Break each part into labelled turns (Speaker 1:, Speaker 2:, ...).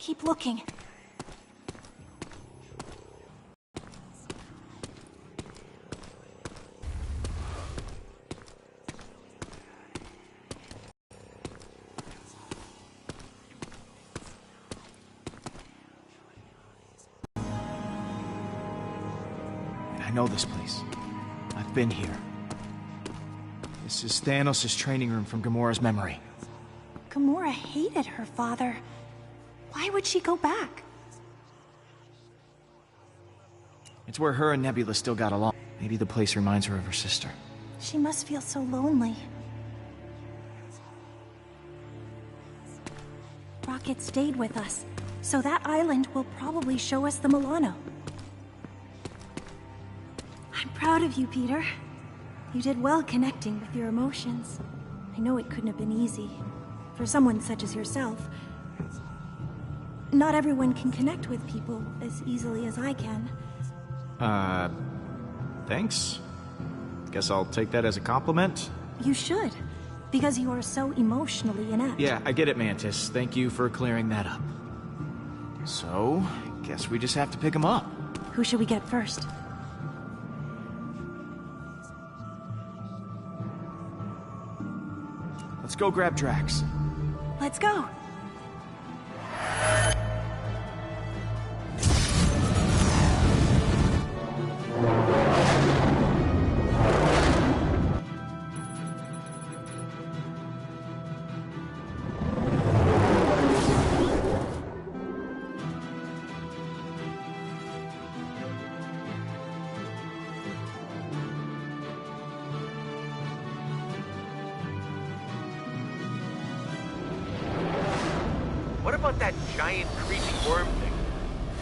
Speaker 1: Keep looking.
Speaker 2: I know this place. I've been here. This is Thanos' training room from Gamora's memory.
Speaker 1: Gamora hated her father. Why would she go back?
Speaker 2: It's where her and Nebula still got along. Maybe the place reminds her of her sister.
Speaker 1: She must feel so lonely. Rocket stayed with us, so that island will probably show us the Milano. I'm proud of you, Peter. You did well connecting with your emotions. I know it couldn't have been easy. For someone such as yourself. Not everyone can connect with people as easily as I can.
Speaker 2: Thanks. Guess I'll take that as a compliment.
Speaker 1: You should, because you are so emotionally inept.
Speaker 2: Yeah, I get it, Mantis. Thank you for clearing that up. So, guess we just have to pick him up.
Speaker 1: Who should we get first?
Speaker 2: Let's go grab Drax.
Speaker 1: Let's go.
Speaker 3: What about that giant, creepy worm thing?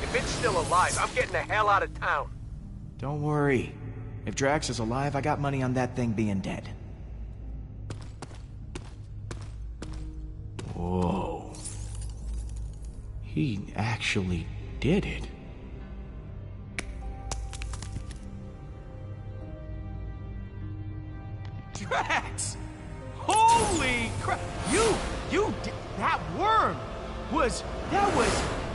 Speaker 3: If it's still alive, I'm getting the hell out of town.
Speaker 2: Don't worry. If Drax is alive, I got money on that thing being dead. Whoa. He actually did it. Drax! Holy crap! You did that worm!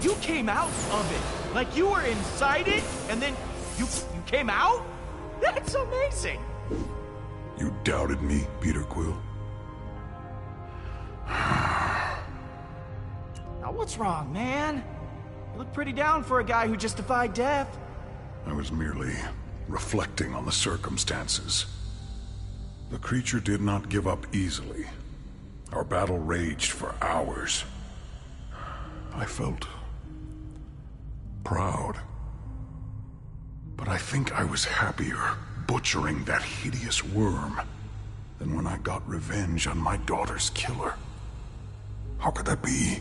Speaker 2: You came out of it. Like you were inside it, and then you came out? That's amazing!
Speaker 4: You doubted me, Peter Quill?
Speaker 2: Now what's wrong, man? You look pretty down for a guy who just defied death.
Speaker 4: I was merely reflecting on the circumstances. The creature did not give up easily. Our battle raged for hours. I felt proud. But I think I was happier butchering that hideous worm than when I got revenge on my daughter's killer. How could that be?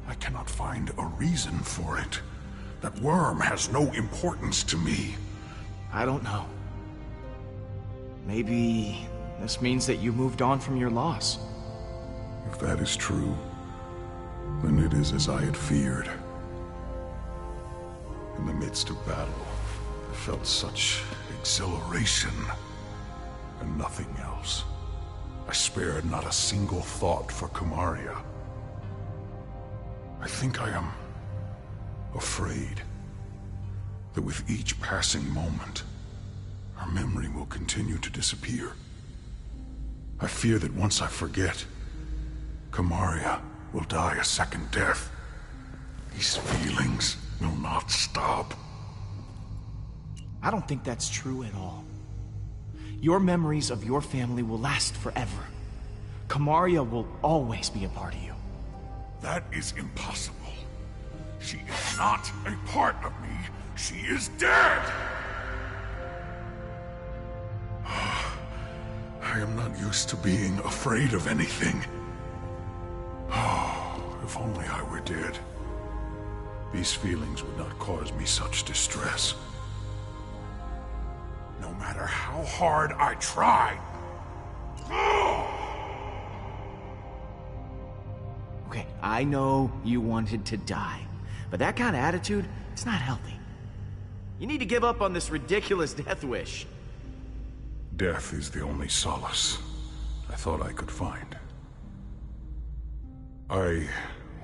Speaker 4: I cannot find a reason for it. That worm has no importance to me.
Speaker 2: I don't know. Maybe this means that you moved on from your loss.
Speaker 4: If that is true, then it is as I had feared. In the midst of battle, I felt such exhilaration and nothing else. I spared not a single thought for Kamaria. I think I am afraid that with each passing moment, our memory will continue to disappear. I fear that once I forget, Kamaria will die a second death. These feelings will not stop.
Speaker 2: I don't think that's true at all. Your memories of your family will last forever. Kamaria will always be a part of you.
Speaker 4: That is impossible. She is not a part of me. She is dead! I am not used to being afraid of anything. If only I were dead. These feelings would not cause me such distress. No matter how hard I try.
Speaker 2: Okay, I know you wanted to die, but that kind of attitude, it's not healthy. You need to give up on this ridiculous death wish.
Speaker 4: Death is the only solace I thought I could find. I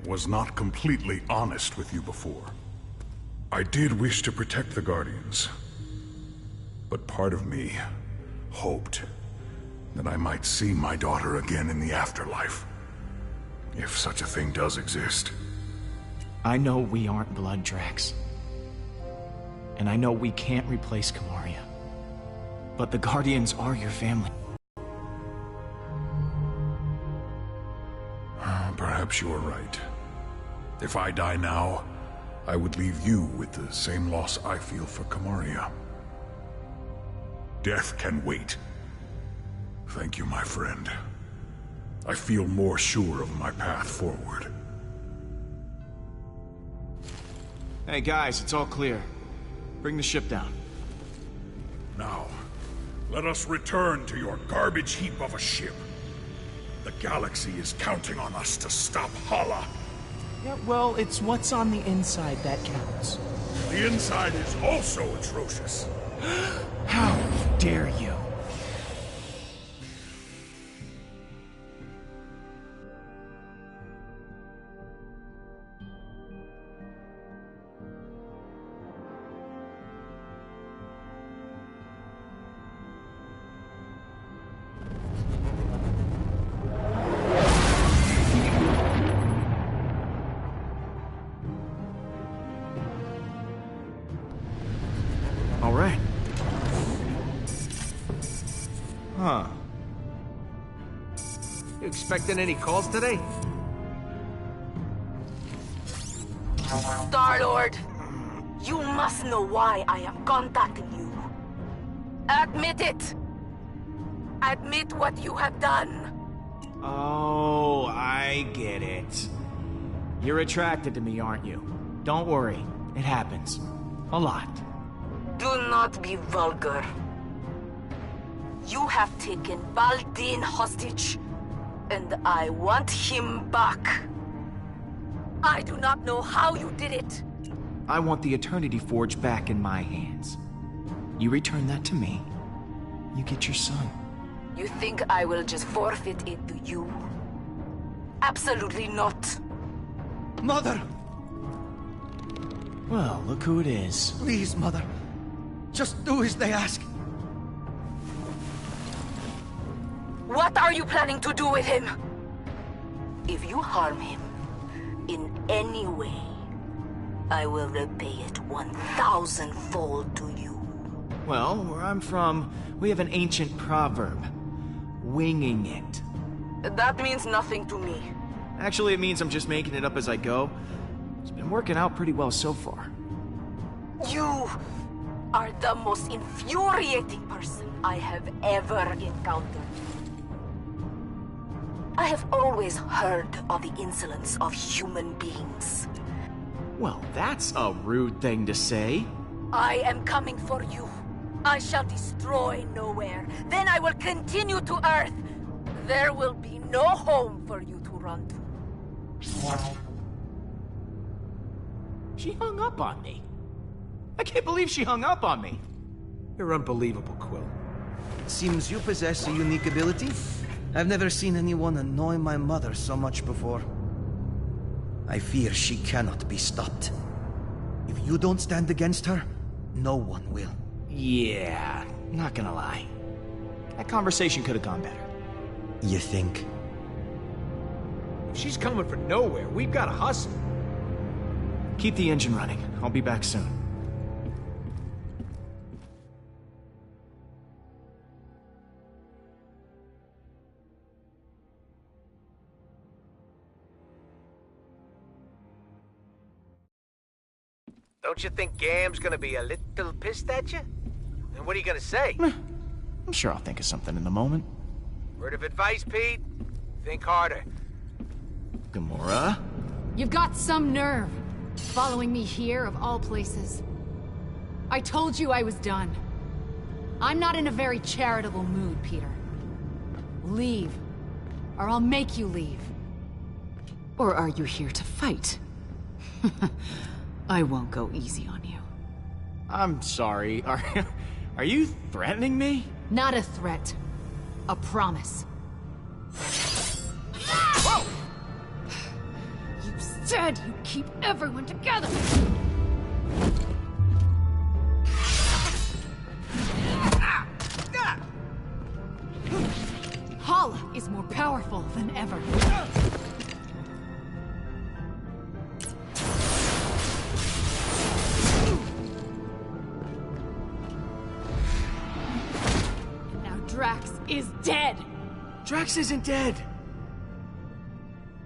Speaker 4: was not completely honest with you before. I did wish to protect the Guardians, but part of me hoped that I might see my daughter again in the afterlife. If such a thing does exist.
Speaker 2: I know we aren't blood, Drax. And I know we can't replace Kamaria. But the Guardians are your family.
Speaker 4: Perhaps you are right. If I die now, I would leave you with the same loss I feel for Kamaria. Death can wait. Thank you, my friend. I feel more sure of my path forward.
Speaker 2: Hey guys, it's all clear. Bring the ship down.
Speaker 4: Now, let us return to your garbage heap of a ship. The galaxy is counting on us to stop Hala.
Speaker 2: Yeah, well, it's what's on the inside that counts.
Speaker 4: The inside is also atrocious.
Speaker 2: How dare you? All right. Huh.
Speaker 3: You expecting any calls today?
Speaker 5: Star-Lord, you must know why I am contacting you. Admit it. Admit what you have done.
Speaker 2: Oh, I get it. You're attracted to me, aren't you? Don't worry. It happens. A lot.
Speaker 5: Do not be vulgar. You have taken Baldin hostage, and I want him back. I do not know how you did it.
Speaker 2: I want the Eternity Forge back in my hands. You return that to me, you get your son.
Speaker 5: You think I will just forfeit it to you? Absolutely not.
Speaker 6: Mother!
Speaker 2: Well, look who it is.
Speaker 6: Please, Mother. Just do as they ask.
Speaker 5: What are you planning to do with him? If you harm him in any way, I will repay it 1,000-fold to you.
Speaker 2: Well, where I'm from, we have an ancient proverb. Winging it.
Speaker 5: That means nothing to me.
Speaker 2: Actually, it means I'm just making it up as I go. It's been working out pretty well so far.
Speaker 5: You are the most infuriating person I have ever encountered. I have always heard of the insolence of human beings.
Speaker 2: Well, that's a rude thing to say.
Speaker 5: I am coming for you. I shall destroy nowhere. Then I will continue to Earth. There will be no home for you to run to.
Speaker 2: She hung up on me. I can't believe she hung up on me.
Speaker 3: You're unbelievable, Quill.
Speaker 6: Seems you possess a unique ability. I've never seen anyone annoy my mother so much before. I fear she cannot be stopped. If you don't stand against her, no one will.
Speaker 2: Yeah, not gonna lie. That conversation could have gone better.
Speaker 6: You think?
Speaker 3: If she's coming from nowhere, we've got to hustle.
Speaker 2: Keep the engine running. I'll be back soon.
Speaker 3: Don't you think Gam's gonna be a little pissed at you? And what are you gonna say?
Speaker 2: I'm sure I'll think of something in the moment.
Speaker 3: Word of advice, Pete? Think harder.
Speaker 2: Gamora?
Speaker 7: You've got some nerve, following me here of all places. I told you I was done. I'm not in a very charitable mood, Peter. Leave, or I'll make you leave. Or are you here to fight? I won't go easy on you.
Speaker 2: I'm sorry. Are you threatening me?
Speaker 7: Not a threat. A promise.
Speaker 3: Whoa!
Speaker 7: You dead, you keep everyone together! Hala is more powerful than ever. And now Drax is dead!
Speaker 2: Drax isn't dead!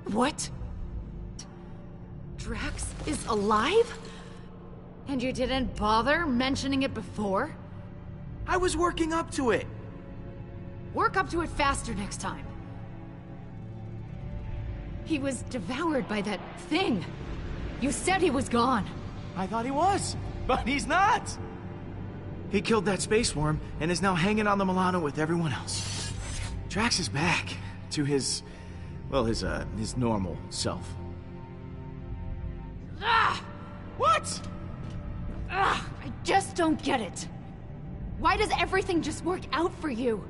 Speaker 7: What? Drax is alive? And you didn't bother mentioning it before?
Speaker 2: I was working up to it!
Speaker 7: Work up to it faster next time. He was devoured by that thing. You said he was gone.
Speaker 2: I thought he was, but he's not! He killed that space worm and is now hanging on the Milano with everyone else. Drax is back to his, well, his normal self.
Speaker 7: Ah!
Speaker 2: What?
Speaker 7: Ah! I just don't get it. Why does everything just work out for you?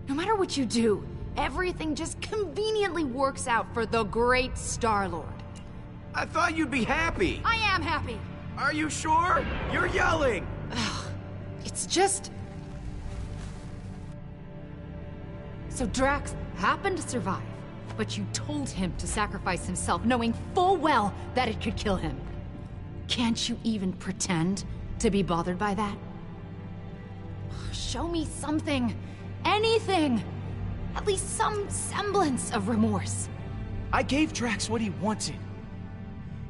Speaker 7: No matter what you do, everything just conveniently works out for the great Star-Lord.
Speaker 2: I thought you'd be happy.
Speaker 7: I am happy.
Speaker 2: Are you sure? You're yelling.
Speaker 7: It's just... So Drax happened to survive, but you told him to sacrifice himself, knowing full well that it could kill him. Can't you even pretend to be bothered by that? Show me something. Anything! At least some semblance of remorse.
Speaker 2: I gave Drax what he wanted.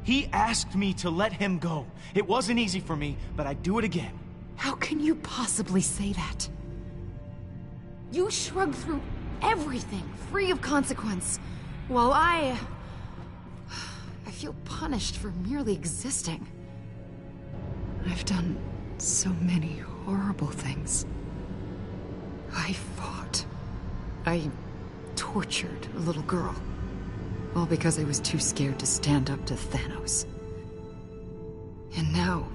Speaker 2: He asked me to let him go. It wasn't easy for me, but I'd do it again.
Speaker 7: How can you possibly say that? You shrugged through everything, free of consequence, while I feel punished for merely existing. I've done so many horrible things. I fought. I tortured a little girl. All because I was too scared to stand up to Thanos. And now,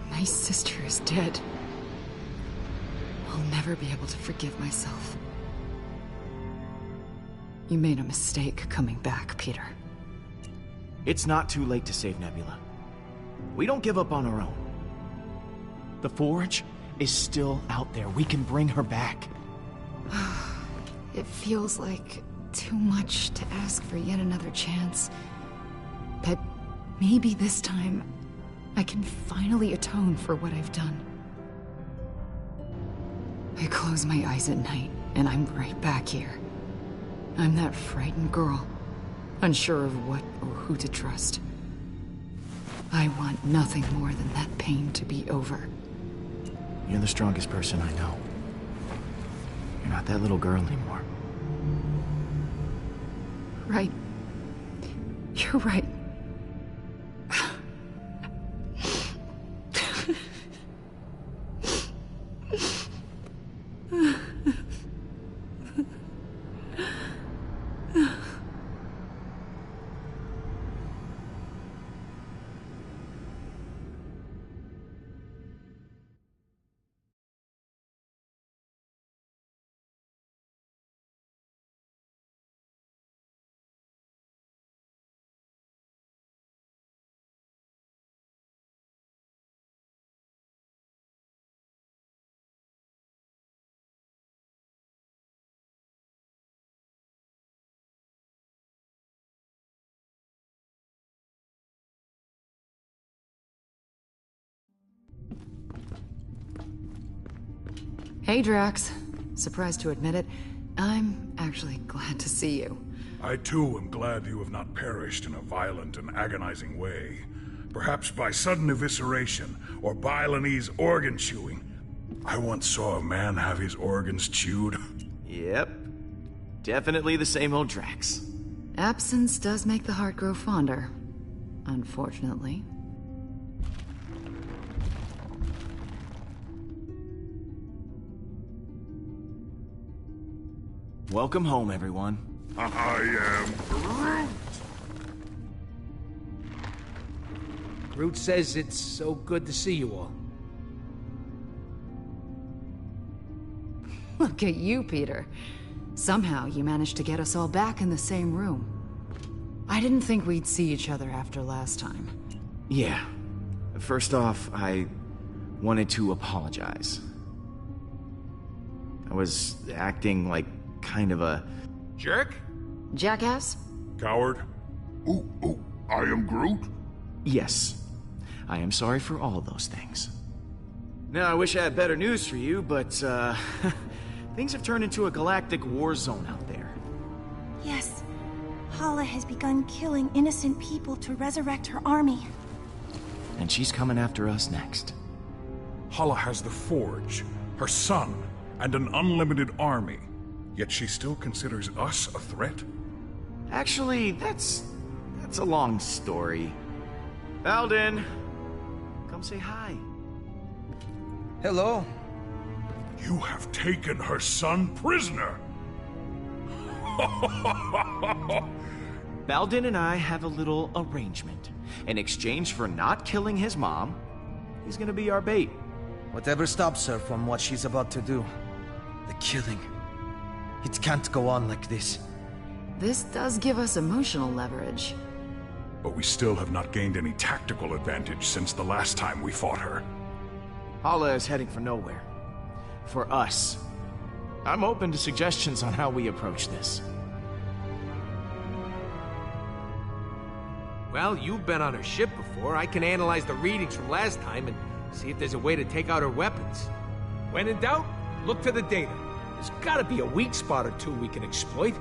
Speaker 7: my sister is dead. I'll never be able to forgive myself. You made a mistake coming back, Peter.
Speaker 2: It's not too late to save Nebula. We don't give up on our own. The Forge is still out there. We can bring her back.
Speaker 7: It feels like too much to ask for yet another chance. But maybe this time, I can finally atone for what I've done. I close my eyes at night, and I'm right back here. I'm that frightened girl, unsure of what or who to trust. I want nothing more than that pain to be over.
Speaker 2: You're the strongest person I know. You're not that little girl anymore.
Speaker 7: Right. You're right. Hey, Drax. Surprised to admit it, I'm actually glad to see you.
Speaker 4: I too am glad you have not perished in a violent and agonizing way. Perhaps by sudden evisceration, or Balinese organ chewing. I once saw a man have his organs chewed.
Speaker 2: Yep. Definitely the same old Drax.
Speaker 7: Absence does make the heart grow fonder. Unfortunately.
Speaker 2: Welcome home, everyone.
Speaker 4: I am Groot!
Speaker 8: Groot says it's so good to see you all.
Speaker 7: Look at you, Peter. Somehow you managed to get us all back in the same room. I didn't think we'd see each other after last time.
Speaker 2: Yeah. First off, I wanted to apologize. I was acting like kind of a...
Speaker 3: Jerk?
Speaker 7: Jackass?
Speaker 4: Coward?
Speaker 9: Oh, I am Groot?
Speaker 2: Yes. I am sorry for all of those things. Now, I wish I had better news for you, but, things have turned into a galactic war zone out there.
Speaker 1: Yes. Hala has begun killing innocent people to resurrect her army.
Speaker 2: And she's coming after us next.
Speaker 4: Hala has the Forge, her son, and an unlimited army. Yet she still considers us a threat?
Speaker 2: Actually, that's a long story. Alden, come say hi.
Speaker 6: Hello.
Speaker 4: You have taken her son prisoner!
Speaker 2: Baldin and I have a little arrangement. In exchange for not killing his mom, he's gonna be our bait.
Speaker 6: Whatever stops her from what she's about to do. The killing. It can't go on like this.
Speaker 7: This does give us emotional leverage.
Speaker 4: But we still have not gained any tactical advantage since the last time we fought her.
Speaker 2: Hala is heading for nowhere. For us. I'm open to suggestions on how we approach this.
Speaker 3: Well, you've been on her ship before. I can analyze the readings from last time and see if there's a way to take out her weapons. When in doubt, look to the data. There's gotta be a weak spot or two we can exploit.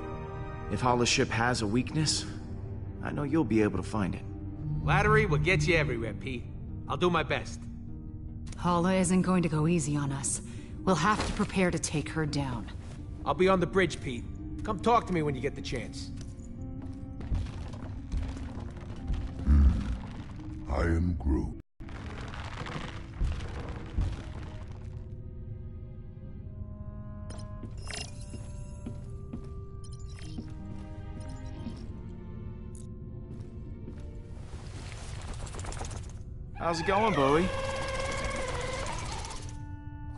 Speaker 2: If Hala's ship has a weakness, I know you'll be able to find it.
Speaker 3: Flattery will get you everywhere, Pete. I'll do my best.
Speaker 7: Hala isn't going to go easy on us. We'll have to prepare to take her down.
Speaker 3: I'll be on the bridge, Pete. Come talk to me when you get the chance.
Speaker 9: I am Groot.
Speaker 2: How's it going, Bowie?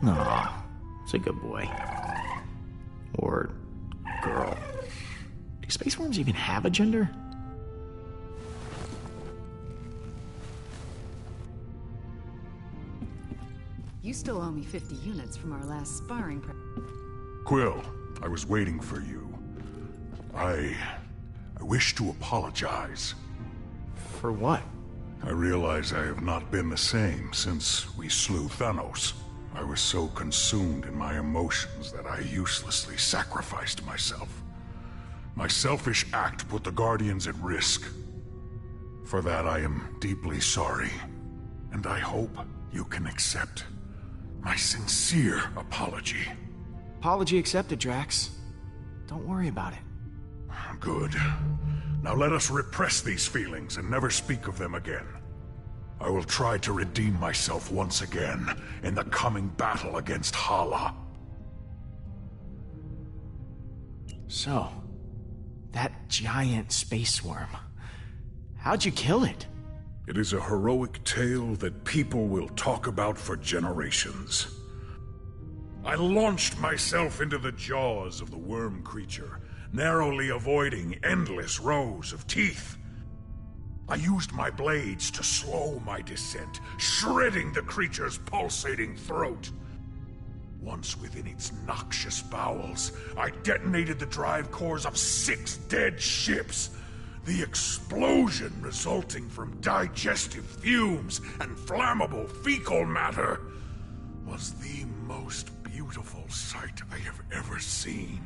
Speaker 2: Aw, it's a good boy. Or girl. Do space worms even have a gender?
Speaker 7: You still owe me 50 units from our last sparring.
Speaker 4: Quill, I was waiting for you. I wish to apologize.
Speaker 2: For what?
Speaker 4: I realize I have not been the same since we slew Thanos. I was so consumed in my emotions that I uselessly sacrificed myself. My selfish act put the Guardians at risk. For that I am deeply sorry, and I hope you can accept my sincere apology.
Speaker 2: Apology accepted, Drax. Don't worry about it.
Speaker 4: Good. Now let us repress these feelings and never speak of them again. I will try to redeem myself once again in the coming battle against Hala.
Speaker 2: So, that giant space worm. How'd you kill it?
Speaker 4: It is a heroic tale that people will talk about for generations. I launched myself into the jaws of the worm creature, narrowly avoiding endless rows of teeth. I used my blades to slow my descent, shredding the creature's pulsating throat. Once within its noxious bowels, I detonated the drive cores of 6 dead ships. The explosion resulting from digestive fumes and flammable fecal matter was the most beautiful sight I have ever seen.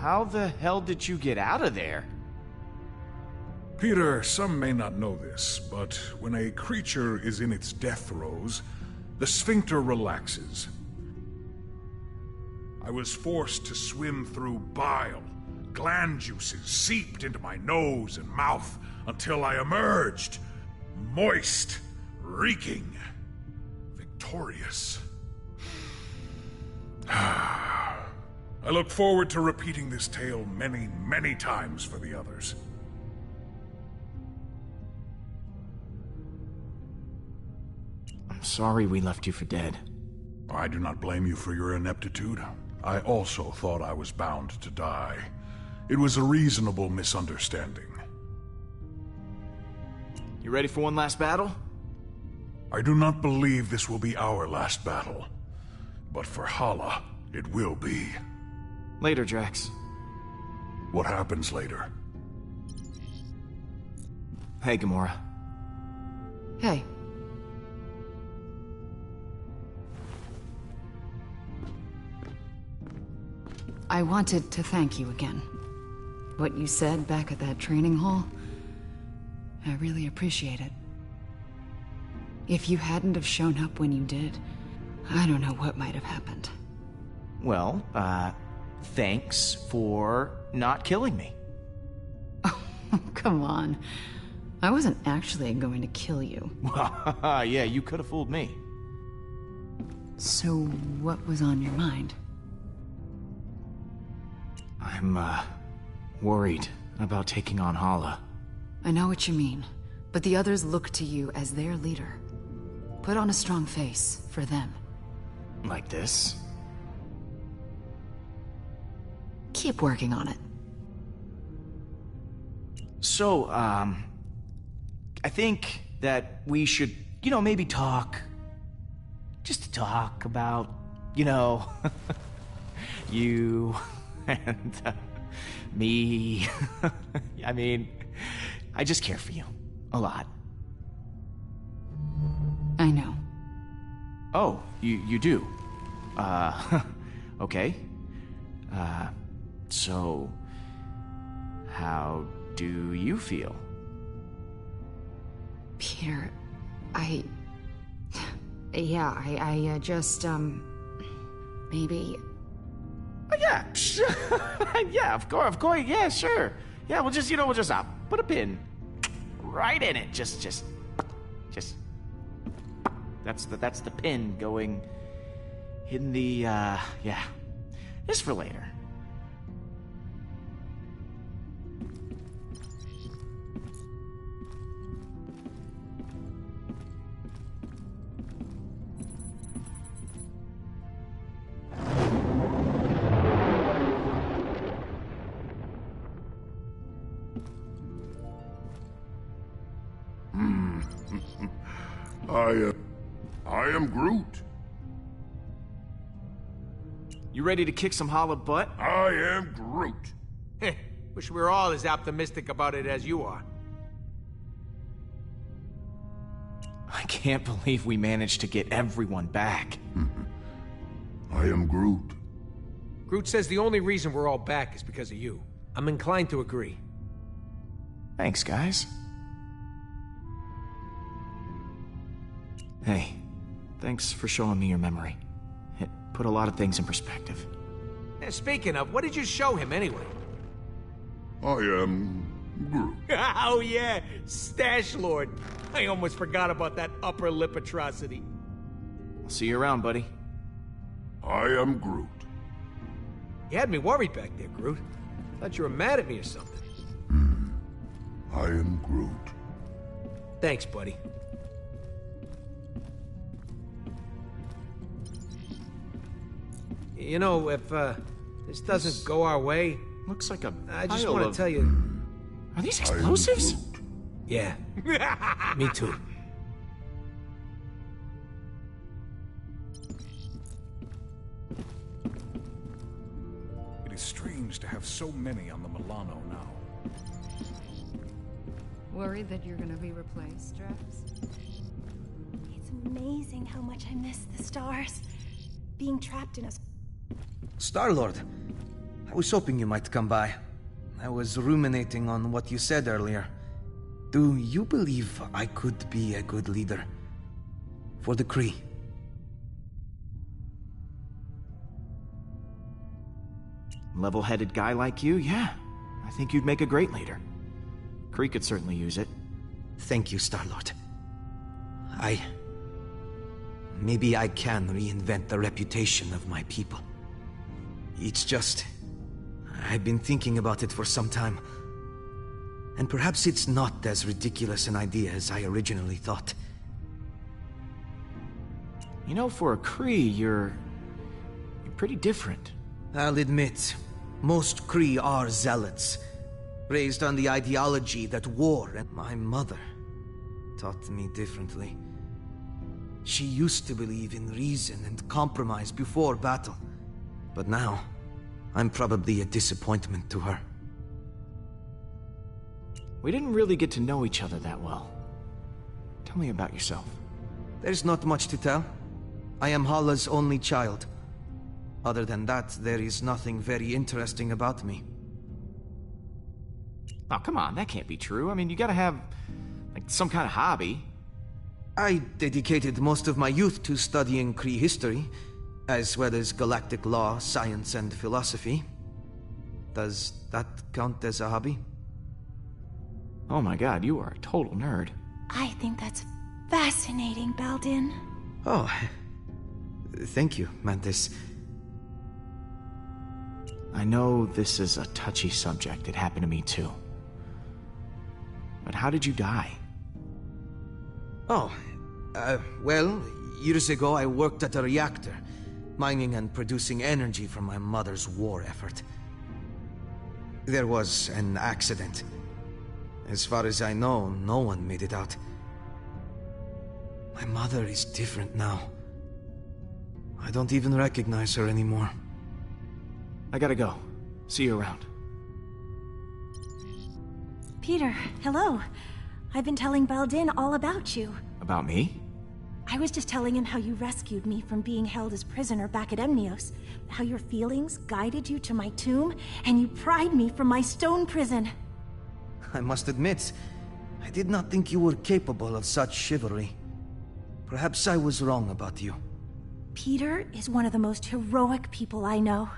Speaker 2: How the hell did you get out of there?
Speaker 4: Peter, some may not know this, but when a creature is in its death throes, the sphincter relaxes. I was forced to swim through bile. Gland juices seeped into my nose and mouth until I emerged, moist, reeking, victorious. I look forward to repeating this tale many, many times for the others.
Speaker 2: I'm sorry we left you for dead.
Speaker 4: I do not blame you for your ineptitude. I also thought I was bound to die. It was a reasonable misunderstanding.
Speaker 2: You ready for one last battle?
Speaker 4: I do not believe this will be our last battle. But for Hala, it will be.
Speaker 2: Later, Drax.
Speaker 4: What happens later?
Speaker 2: Hey, Gamora.
Speaker 7: Hey. I wanted to thank you again. What you said back at that training hall, I really appreciate it. If you hadn't have shown up when you did, I don't know what might have happened.
Speaker 2: Well, thanks for not killing me.
Speaker 7: Oh, come on. I wasn't actually going to kill you.
Speaker 2: Yeah, you could have fooled me.
Speaker 7: So, what was on your mind?
Speaker 2: I'm, worried about taking on Hala.
Speaker 7: I know what you mean, but the others look to you as their leader. Put on a strong face for them.
Speaker 2: Like this?
Speaker 7: Keep working on it.
Speaker 2: So, I think that we should, maybe talk. Just to talk about, you and me. I mean, I just care for you. A lot.
Speaker 7: I know.
Speaker 2: Oh, you do? Okay. So, how do you feel?
Speaker 7: Peter, I just, maybe...
Speaker 2: Oh, yeah, sure. Yeah, of course, yeah, sure. Yeah, we'll just put a pin right in it. Just. That's the pin going in the, yeah. Just for later.
Speaker 9: I am Groot.
Speaker 2: You ready to kick some Hala butt?
Speaker 9: I am Groot.
Speaker 3: Wish we were all as optimistic about it as you are.
Speaker 2: I can't believe we managed to get everyone back.
Speaker 9: I am Groot.
Speaker 3: Groot says the only reason we're all back is because of you. I'm inclined to agree.
Speaker 2: Thanks, guys. Hey, thanks for showing me your memory. It put a lot of things in perspective.
Speaker 3: Speaking of, what did you show him anyway?
Speaker 9: I am Groot.
Speaker 3: Oh yeah, Stash Lord. I almost forgot about that upper lip atrocity.
Speaker 2: I'll see you around, buddy.
Speaker 9: I am Groot.
Speaker 3: You had me worried back there, Groot. Thought you were mad at me or something.
Speaker 9: I am Groot.
Speaker 3: Thanks, buddy. You know, if this doesn't go our way,
Speaker 2: Looks like a
Speaker 3: I just
Speaker 2: pile
Speaker 3: want
Speaker 2: of...
Speaker 3: to tell you.
Speaker 2: Are these
Speaker 9: I am
Speaker 2: explosives?
Speaker 9: Groot.
Speaker 3: Yeah. Me too.
Speaker 10: It is strange to have so many on the Milano now.
Speaker 7: Worried that you're gonna be replaced, Drax?
Speaker 1: It's amazing how much I miss the stars. Being trapped in a...
Speaker 6: Star-Lord, I was hoping you might come by. I was ruminating on what you said earlier. Do you believe I could be a good leader? For the Kree?
Speaker 2: Level-headed guy like you, yeah. I think you'd make a great leader. Kree could certainly use it.
Speaker 6: Thank you, Star-Lord. Maybe I can reinvent the reputation of my people. It's just... I've been thinking about it for some time. And perhaps it's not as ridiculous an idea as I originally thought.
Speaker 2: You know, for a Kree, you're pretty different.
Speaker 6: I'll admit, Most Kree are zealots, raised on the ideology that war, and my mother taught me differently. She used to believe in reason and compromise before battle, but now I'm probably a disappointment to her.
Speaker 2: We didn't really get to know each other that well. Tell me about yourself.
Speaker 6: There's not much to tell. I am Hala's only child. Other than that, there is nothing very interesting about me.
Speaker 2: Oh, come on, that can't be true. I mean, you gotta have, like, some kind of hobby.
Speaker 6: I dedicated most of my youth to studying Kree history, as well as galactic law, science, and philosophy. Does that count as a hobby?
Speaker 2: Oh my god, you are a total nerd.
Speaker 1: I think that's fascinating, Baldin.
Speaker 6: Oh, thank you, Mantis.
Speaker 2: I know this is a touchy subject. It happened to me too. But how did you die?
Speaker 6: Oh, well, years ago I worked at a reactor, mining and producing energy from my mother's war effort. There was an accident. As far as I know, no one made it out. My mother is different now. I don't even recognize her anymore.
Speaker 2: I gotta go. See you around.
Speaker 1: Peter, hello. I've been telling Baldin all about you.
Speaker 2: About me?
Speaker 1: I was just telling him how you rescued me from being held as prisoner back at Emnios, how your feelings guided you to my tomb, and you pried me from my stone prison.
Speaker 6: I must admit, I did not think you were capable of such chivalry. Perhaps I was wrong about you.
Speaker 1: Peter is one of the most heroic people I know.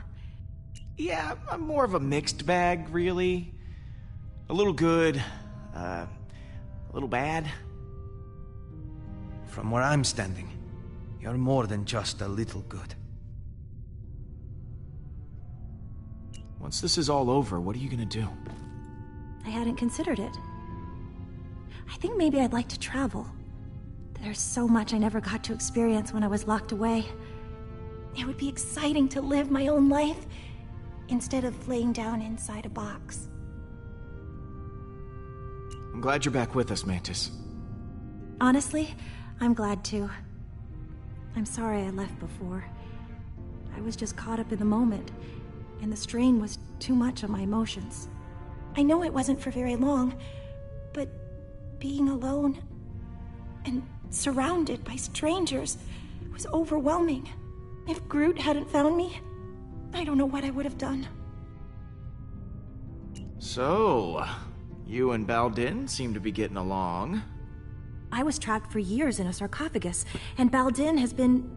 Speaker 2: Yeah, I'm more of a mixed bag, really. A little good, a little bad.
Speaker 6: From where I'm standing, you're more than just a little good.
Speaker 2: Once this is all over, what are you gonna do?
Speaker 1: I hadn't considered it. I think maybe I'd like to travel. There's so much I never got to experience when I was locked away. It would be exciting to live my own life, instead of laying down inside a box.
Speaker 2: I'm glad you're back with us, Mantis.
Speaker 1: Honestly, I'm glad too. I'm sorry I left before. I was just caught up in the moment, and the strain was too much on my emotions. I know it wasn't for very long, but being alone and surrounded by strangers was overwhelming. If Groot hadn't found me, I don't know what I would have done.
Speaker 2: So, you and Baldin seem to be getting along.
Speaker 1: I was trapped for years in a sarcophagus, and Baldin has been,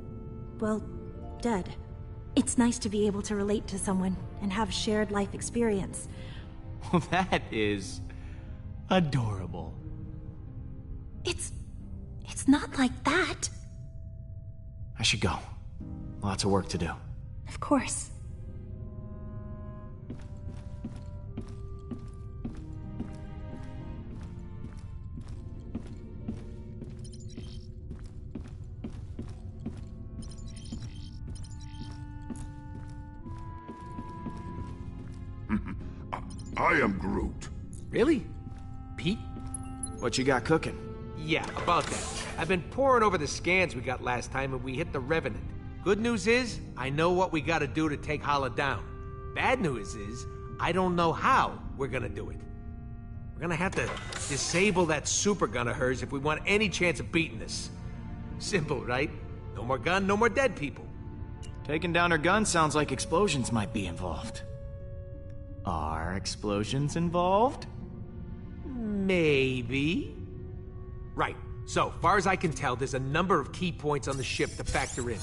Speaker 1: well, dead. It's nice to be able to relate to someone and have shared life experience.
Speaker 2: Well, that is adorable.
Speaker 1: It's not like that.
Speaker 2: I should go. Lots of work to do.
Speaker 1: Of course.
Speaker 9: I am Groot.
Speaker 3: Really? Pete?
Speaker 2: What you got cooking?
Speaker 3: Yeah, about that. I've been poring over the scans we got last time and we hit the Revenant. Good news is, I know what we gotta do to take Hala down. Bad news is, I don't know how we're gonna do it. We're gonna have to disable that super gun of hers if we want any chance of beating this. Simple, right? No more gun, no more dead people.
Speaker 2: Taking down her gun sounds like explosions might be involved. Are explosions involved?
Speaker 3: Maybe. Right. So, far as I can tell, there's a number of key points on the ship to factor in.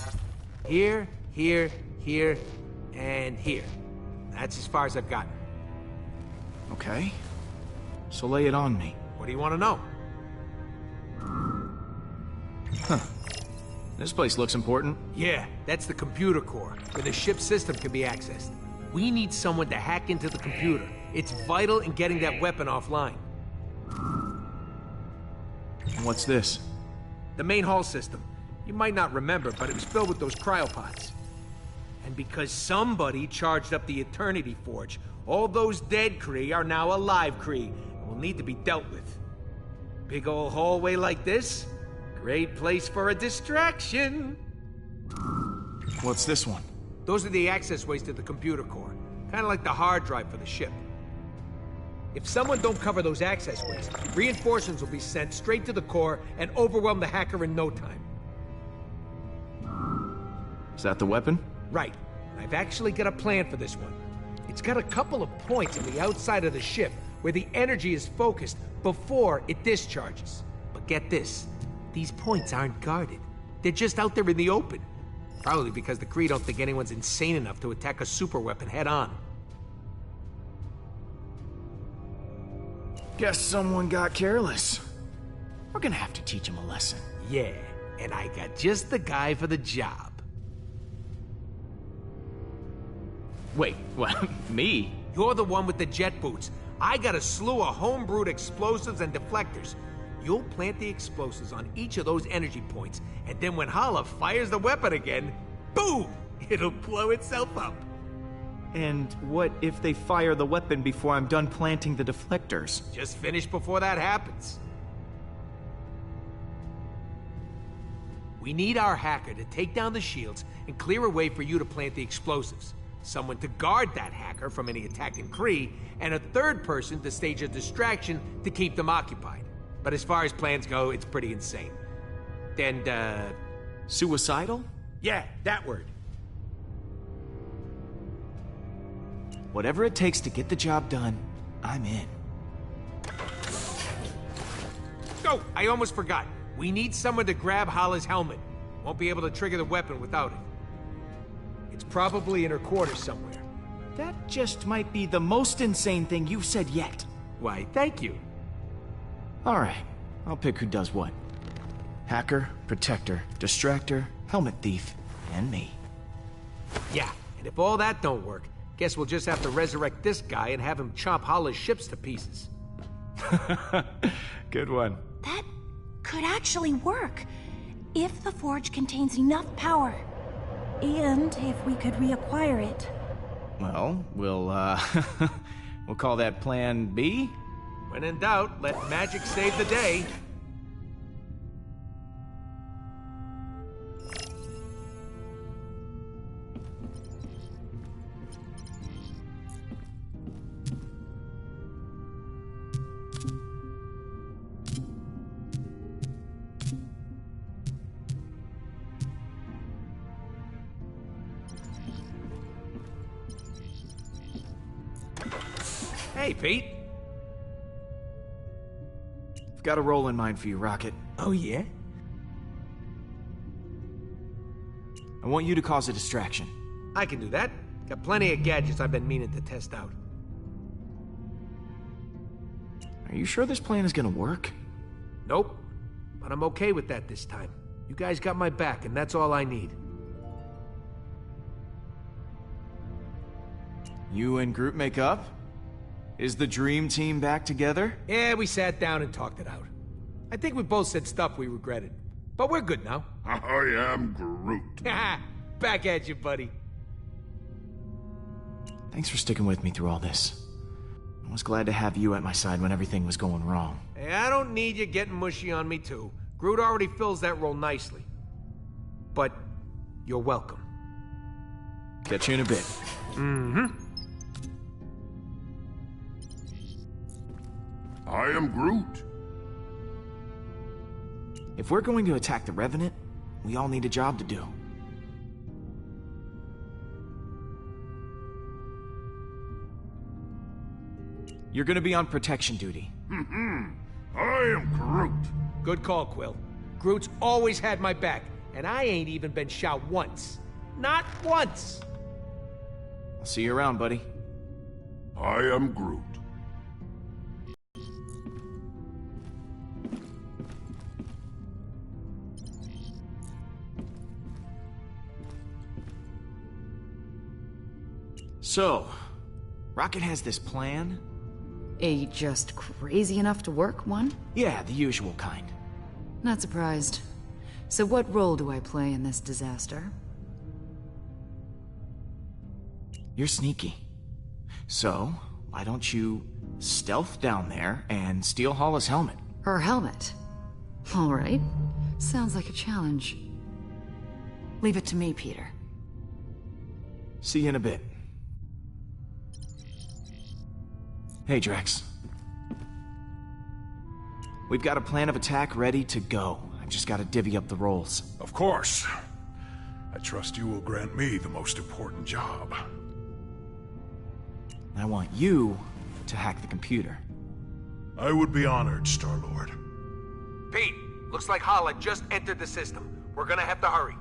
Speaker 3: Here, here, here, and here. That's as far as I've gotten.
Speaker 2: Okay. So lay it on me.
Speaker 3: What do you want to know?
Speaker 2: Huh. This place looks important.
Speaker 3: Yeah, that's the computer core, where the ship's system can be accessed. We need someone to hack into the computer. It's vital in getting that weapon offline.
Speaker 2: What's this?
Speaker 3: The main hull system. You might not remember, but it was filled with those cryopods. And because somebody charged up the Eternity Forge, all those dead Kree are now alive Kree and will need to be dealt with. Big old hallway like this? Great place for a distraction.
Speaker 2: What's this one?
Speaker 3: Those are the access ways to the computer core. Kind of like the hard drive for the ship. If someone don't cover those access ways, reinforcements will be sent straight to the core and overwhelm the hacker in no time.
Speaker 2: Is that the weapon?
Speaker 3: Right. I've actually got a plan for this one. It's got a couple of points on the outside of the ship where the energy is focused before it discharges. But get this, these points aren't guarded. They're just out there in the open. Probably because the Kree don't think anyone's insane enough to attack a superweapon head-on.
Speaker 2: Guess someone got careless. We're gonna have to teach him a lesson.
Speaker 3: Yeah, and I got just the guy for the job.
Speaker 2: Wait, what? Me?
Speaker 3: You're the one with the jet boots. I got a slew of homebrewed explosives and deflectors. You'll plant the explosives on each of those energy points, and then when Hala fires the weapon again, boom! It'll blow itself up.
Speaker 2: And what if they fire the weapon before I'm done planting the deflectors?
Speaker 3: Just finish before that happens. We need our hacker to take down the shields and clear a way for you to plant the explosives. Someone to guard that hacker from any attacking Kree, and a third person to stage a distraction to keep them occupied. But as far as plans go, it's pretty insane. And,
Speaker 2: Suicidal?
Speaker 3: yeah, that word.
Speaker 2: Whatever it takes to get the job done, I'm in.
Speaker 3: Oh, I almost forgot. We need someone to grab Hala's helmet. Won't be able to trigger the weapon without it. It's probably in her quarters somewhere.
Speaker 2: That just might be the most insane thing you've said yet.
Speaker 3: Why, thank you.
Speaker 2: Alright, I'll pick who does what. Hacker, protector, distractor, helmet thief, and me.
Speaker 3: Yeah, and if all that don't work, guess we'll just have to resurrect this guy and have him chop Hala's ships to pieces.
Speaker 2: Good one.
Speaker 1: That could actually work, if the forge contains enough power. And if we could reacquire it.
Speaker 2: Well, we'll call that Plan B?
Speaker 3: When in doubt, let magic save the day. Hey, Pete.
Speaker 2: I've got a role in mind for you, Rocket.
Speaker 3: Oh, yeah?
Speaker 2: I want you to cause a distraction.
Speaker 3: I can do that. Got plenty of gadgets I've been meaning to test out.
Speaker 2: Are you sure this plan is gonna work?
Speaker 3: Nope. But I'm okay with that this time. You guys got my back, and that's all I need.
Speaker 2: You and Groot make up? Is the dream team back together?
Speaker 3: Yeah, we sat down and talked it out. I think we both said stuff we regretted. But we're good now.
Speaker 9: I am Groot.
Speaker 3: Back at you, buddy.
Speaker 2: Thanks for sticking with me through all this. I was glad to have you at my side when everything was going wrong.
Speaker 3: Hey, I don't need you getting mushy on me, too. Groot already fills that role nicely. But you're welcome.
Speaker 2: Catch you in a bit.
Speaker 3: Mm-hmm.
Speaker 9: I am Groot.
Speaker 2: If we're going to attack the Revenant, we all need a job to do. You're gonna be on protection duty.
Speaker 9: I am Groot.
Speaker 3: Good call, Quill. Groot's always had my back, and I ain't even been shot once. Not once!
Speaker 2: I'll see you around, buddy.
Speaker 9: I am Groot.
Speaker 2: So, Rocket has this plan?
Speaker 11: A just crazy enough to work one?
Speaker 2: Yeah, the usual kind.
Speaker 11: Not surprised. So what role do I play in this disaster?
Speaker 2: You're sneaky. So, why don't you stealth down there and steal Hala's helmet?
Speaker 11: Her helmet. All right. Sounds like a challenge. Leave it to me, Peter.
Speaker 2: See you in a bit. Hey, Drax. We've got a plan of attack ready to go. I've just gotta divvy up the roles.
Speaker 4: Of course. I trust you will grant me the most important job.
Speaker 2: I want you to hack the computer.
Speaker 4: I would be honored, Star-Lord.
Speaker 3: Pete, looks like Hala just entered the system. We're gonna have to hurry.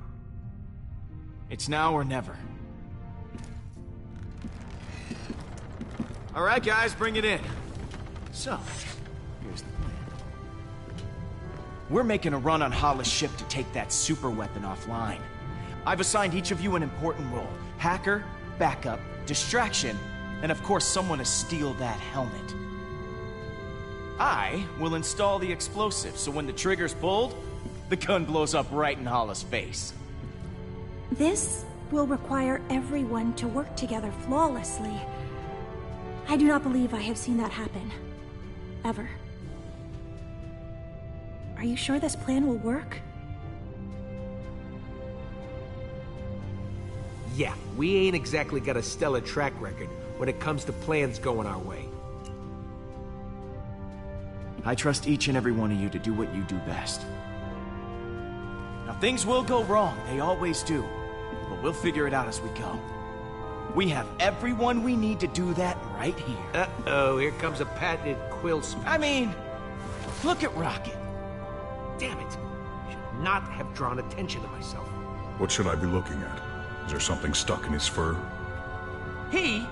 Speaker 2: It's now or never. All right, guys, bring it in. So, here's the plan. We're making a run on Hala's ship to take that super weapon offline. I've assigned each of you an important role. Hacker, backup, distraction, and of course someone to steal that helmet. I will install the explosive, so when the trigger's pulled, the gun blows up right in Hala's face.
Speaker 1: This will require everyone to work together flawlessly. I do not believe I have seen that happen. Ever. Are you sure this plan will work?
Speaker 3: Yeah, we ain't exactly got a stellar track record when it comes to plans going our way.
Speaker 2: I trust each and every one of you to do what you do best. Now, things will go wrong, they always do. But we'll figure it out as we go. We have everyone we need to do that right here.
Speaker 3: Uh-oh, here comes a patented quill speech.
Speaker 2: I mean, look at Rocket.
Speaker 3: Damn it. Should not have drawn attention to myself.
Speaker 4: What should I be looking at? Is there something stuck in his fur?
Speaker 2: He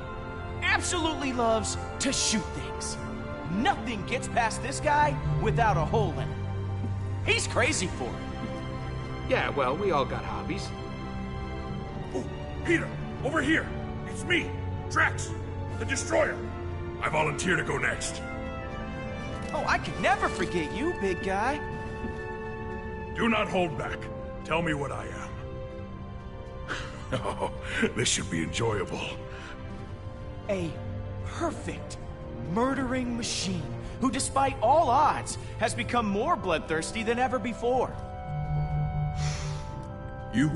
Speaker 2: absolutely loves to shoot things. Nothing gets past this guy without a hole in it. He's crazy for it.
Speaker 3: Yeah, well, we all got hobbies.
Speaker 9: Oh, Peter, over here. It's me, Drax, the Destroyer. I volunteer to go next.
Speaker 2: Oh, I could never forget you, big guy.
Speaker 9: Do not hold back. Tell me what I am. Oh, this should be enjoyable.
Speaker 2: A perfect murdering machine who, despite all odds, has become more bloodthirsty than ever before.
Speaker 4: You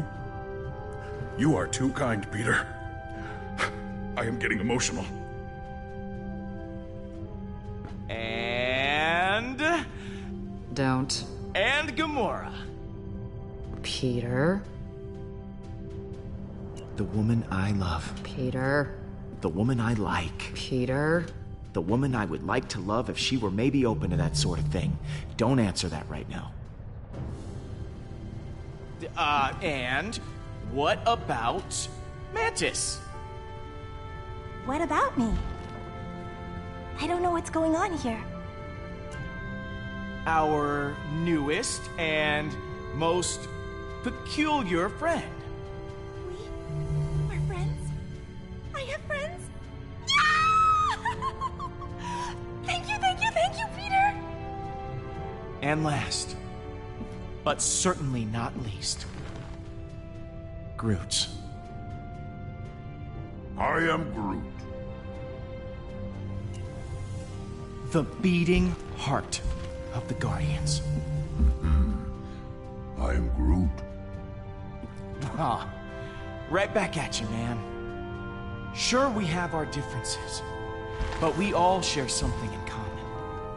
Speaker 4: are too kind, Peter. I am getting emotional.
Speaker 2: And...
Speaker 11: Don't.
Speaker 2: And Gamora.
Speaker 11: Peter.
Speaker 2: The woman I love.
Speaker 11: Peter.
Speaker 2: The woman I like.
Speaker 11: Peter.
Speaker 2: The woman I would like to love if she were maybe open to that sort of thing. Don't answer that right now. And what about Mantis?
Speaker 1: What about me? I don't know what's going on here.
Speaker 2: Our newest and most peculiar friend.
Speaker 1: We are friends? I have friends? Yeah! Thank you, Peter!
Speaker 2: And last, but certainly not least, Groot.
Speaker 9: I am Groot.
Speaker 2: The beating heart of the Guardians.
Speaker 9: I am Groot.
Speaker 2: Ah, right back at you, man. Sure, we have our differences, but we all share something in common.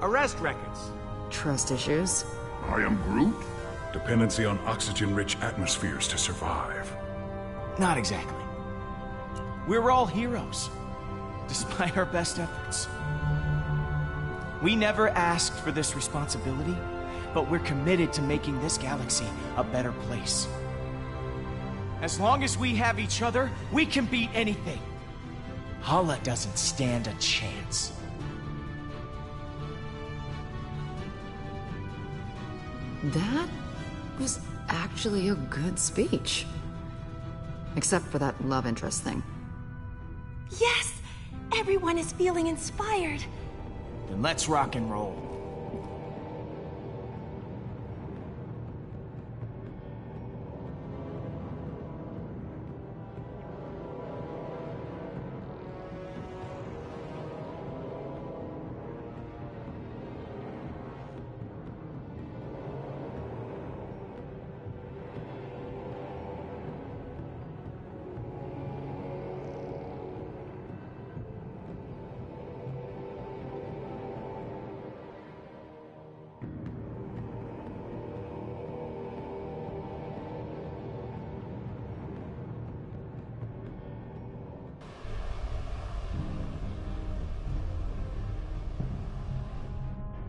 Speaker 3: Arrest records.
Speaker 11: Trust issues.
Speaker 9: I am Groot?
Speaker 4: Dependency on oxygen-rich atmospheres to survive.
Speaker 2: Not exactly. We're all heroes, despite our best efforts. We never asked for this responsibility, but we're committed to making this galaxy a better place. As long as we have each other, we can beat anything. Hala doesn't stand a chance.
Speaker 11: That was actually a good speech. Except for that love interest thing.
Speaker 1: Yes! Everyone is feeling inspired.
Speaker 2: Then let's rock and roll.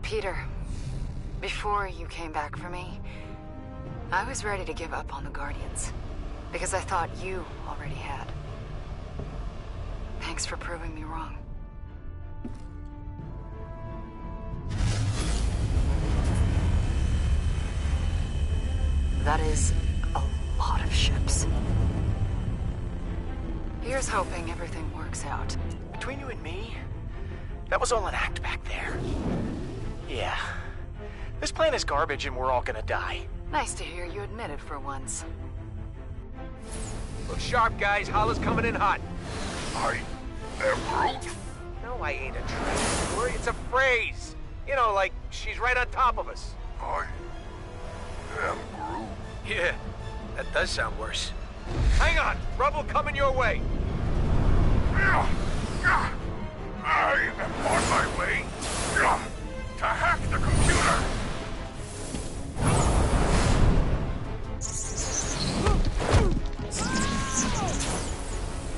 Speaker 11: Peter, before you came back for me, I was ready to give up on the Guardians. Because I thought you already had. Thanks for proving me wrong. That is a lot of ships. Here's hoping everything works out.
Speaker 2: Between you and me, that was all an act back there. Yeah. This plan is garbage and we're all gonna die.
Speaker 11: Nice to hear you admit it for once.
Speaker 3: Look sharp, guys. Holla's coming in hot.
Speaker 9: I am Groot.
Speaker 3: No, I ain't a traitor. It's a phrase. You know, like, she's right on top of us.
Speaker 9: I am Groot.
Speaker 3: Yeah, that does sound worse. Hang on! Rubble coming your way!
Speaker 9: I am on my way to hack the computer.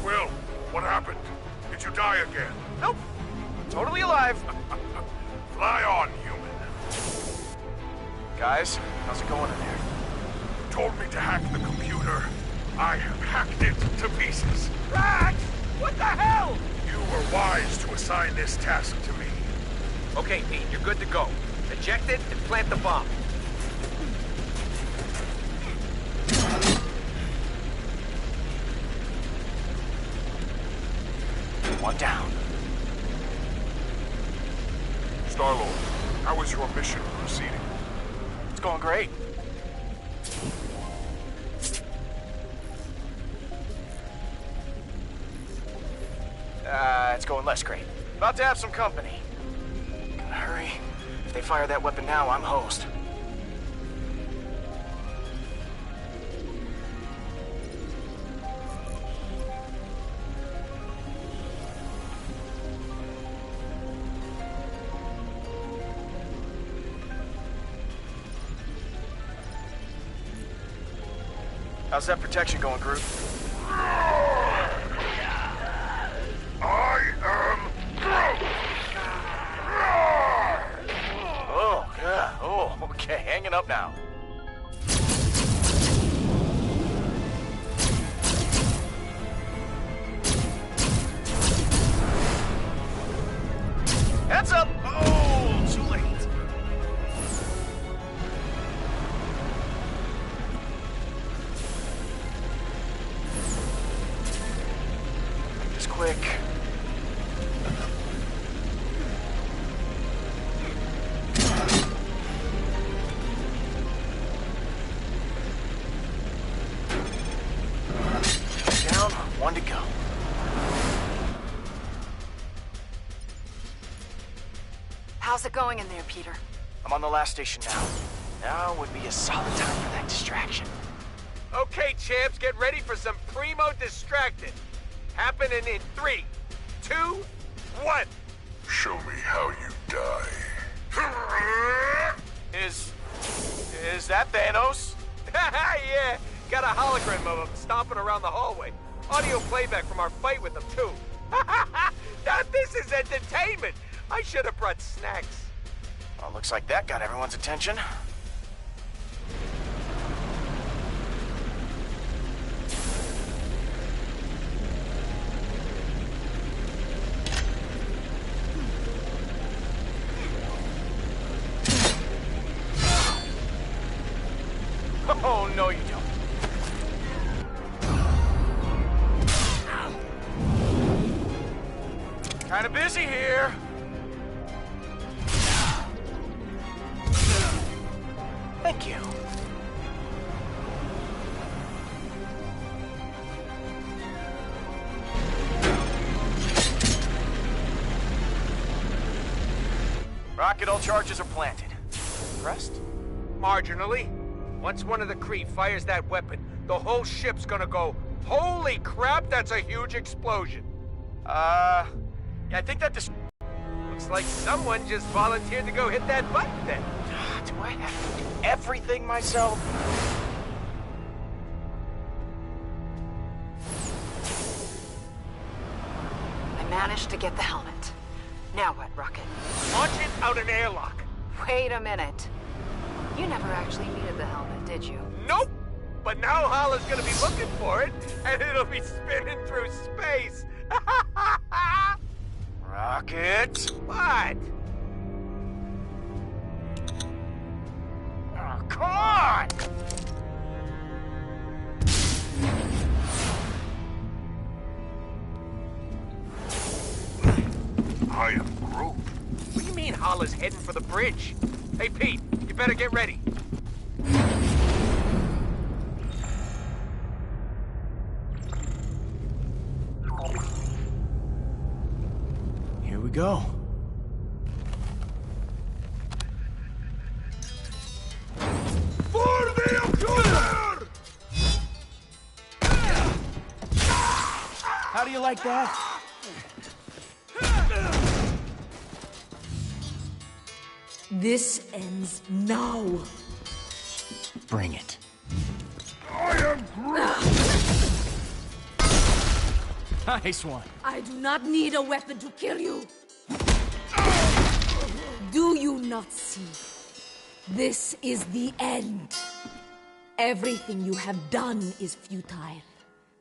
Speaker 9: Will, what happened? Did you die again?
Speaker 2: Nope. Totally alive.
Speaker 9: Fly on, human.
Speaker 2: Guys, how's it going in there?
Speaker 9: You told me to hack the computer. I have hacked it to pieces.
Speaker 3: Drax! What the hell?
Speaker 9: You were wise to assign this task to me.
Speaker 3: Okay, Pete, you're good to go. Eject it and plant the bomb.
Speaker 2: One down.
Speaker 9: Star-Lord, how is your mission proceeding?
Speaker 2: It's going great. It's going less great. About to have some company. Gotta hurry. If they fire that weapon now, I'm hosed. How's that protection going, Groot?
Speaker 9: I am Groot!
Speaker 2: Oh, God. Oh, okay. Hanging up now. Heads up! Oh, too late. Make this quick. Down, one to go.
Speaker 11: How's it going in there, Peter?
Speaker 2: I'm on the last station now. Now would be a solid time for that distraction.
Speaker 3: Okay, champs, get ready for some primo distracted. Happening in 3, 2, 1.
Speaker 9: Show me how you die.
Speaker 2: Is that Thanos?
Speaker 3: Yeah, got a hologram of him stomping around the hallway. Audio playback from our fight with him, too. Now this is entertainment. I should have brought snacks.
Speaker 2: Well, looks like that got everyone's attention. Oh, no you don't. Kinda busy here. Thank you. Rocket, all charges are planted. Impressed?
Speaker 3: Marginally. Once one of the Kree fires that weapon, the whole ship's gonna go, holy crap, that's a huge explosion.
Speaker 2: Yeah, I think that
Speaker 3: Looks like someone just volunteered to go hit that button then.
Speaker 2: Do I have to do everything myself?
Speaker 11: I managed to get the helmet. Now what, Rocket?
Speaker 3: Launch it out an airlock.
Speaker 11: Wait a minute. You never actually needed the helmet, did you?
Speaker 3: Nope! But now Hala's gonna be looking for it, and it'll be spinning through space.
Speaker 2: Rocket!
Speaker 3: What?
Speaker 2: Oh, come on!
Speaker 9: I am Groot.
Speaker 3: What do you mean Hala's heading for the bridge? Hey, Pete, you better get ready.
Speaker 2: Here we go.
Speaker 9: For the accuser!
Speaker 2: How do you like that?
Speaker 5: This ends now.
Speaker 2: Bring it.
Speaker 9: I am Groot!
Speaker 2: Nice one.
Speaker 5: I do not need a weapon to kill you. Do you not see? This is the end. Everything you have done is futile.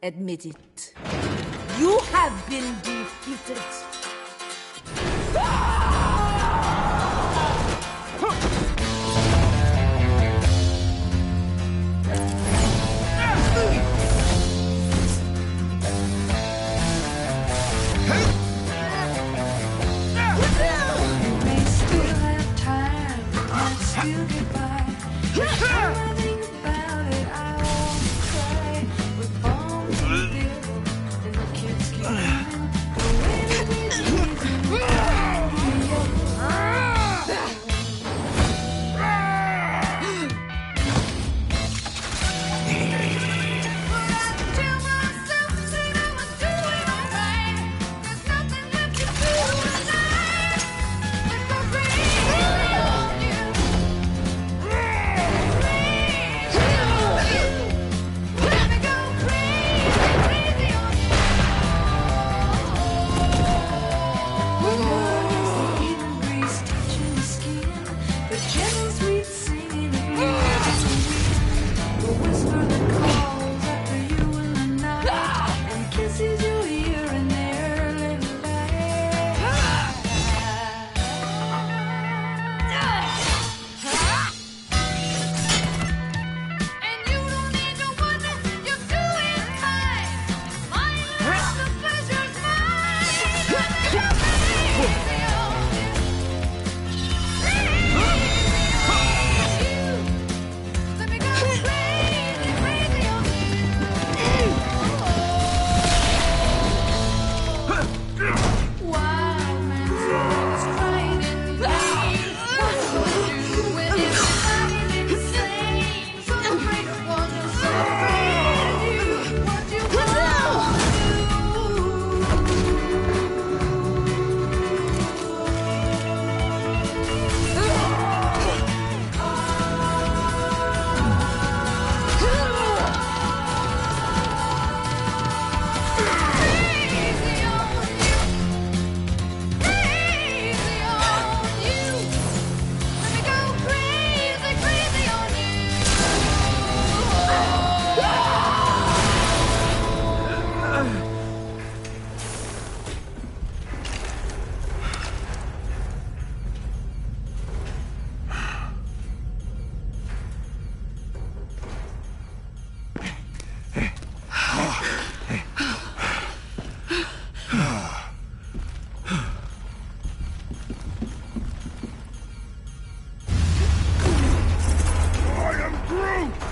Speaker 5: Admit it. You have been defeated.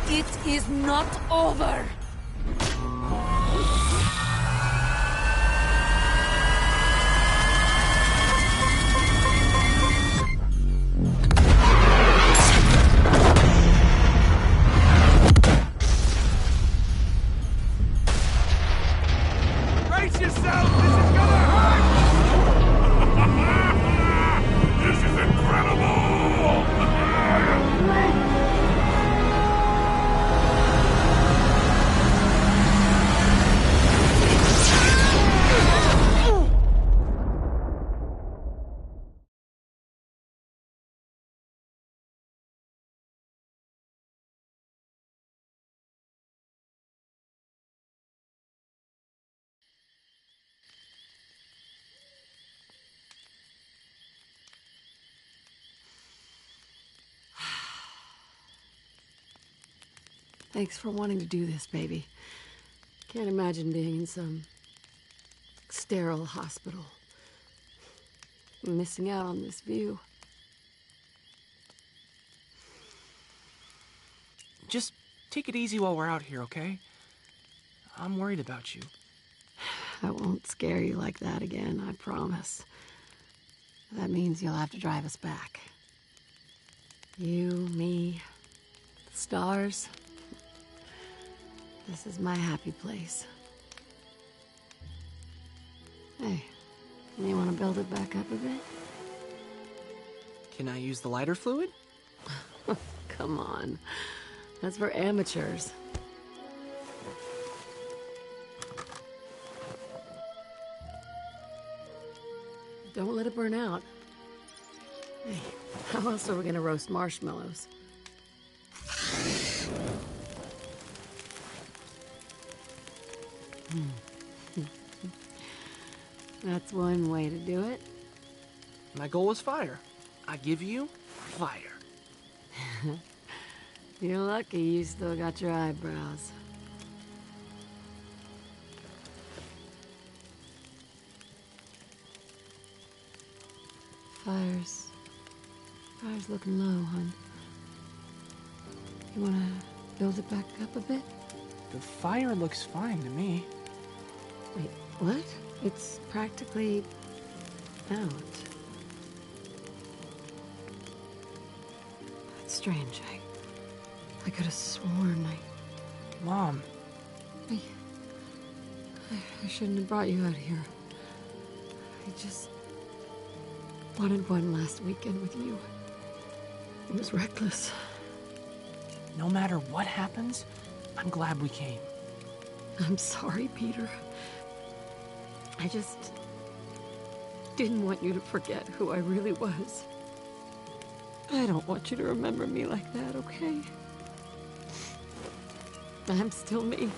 Speaker 5: It is not over!
Speaker 3: Brace yourself! This is gonna hurt!
Speaker 9: This is incredible! I am Groot!
Speaker 12: Thanks for wanting to do this, baby. Can't imagine being in some sterile hospital. Missing out on this view.
Speaker 13: Just take it easy while we're out here, okay? I'm worried about you.
Speaker 12: I won't scare you like that again, I promise. That means you'll have to drive us back. You, me, the stars. This is my happy place. Hey, you want to build it back up a bit?
Speaker 13: Can I use the lighter fluid?
Speaker 12: Come on. That's for amateurs. Don't let it burn out. Hey, how else are we gonna roast marshmallows? That's one way to do it.
Speaker 13: My goal is fire. I give you fire.
Speaker 12: You're lucky you still got your eyebrows. Fire's looking low, hon. You wanna build it back up a bit?
Speaker 13: The fire looks fine to me.
Speaker 12: Wait, what? It's practically out. That's strange. I could have sworn
Speaker 13: Mom.
Speaker 12: I shouldn't have brought you out here. I just wanted one last weekend with you. It was reckless.
Speaker 13: No matter what happens, I'm glad we came.
Speaker 12: I'm sorry, Peter. I just didn't want you to forget who I really was. I don't want you to remember me like that, okay? I'm still me.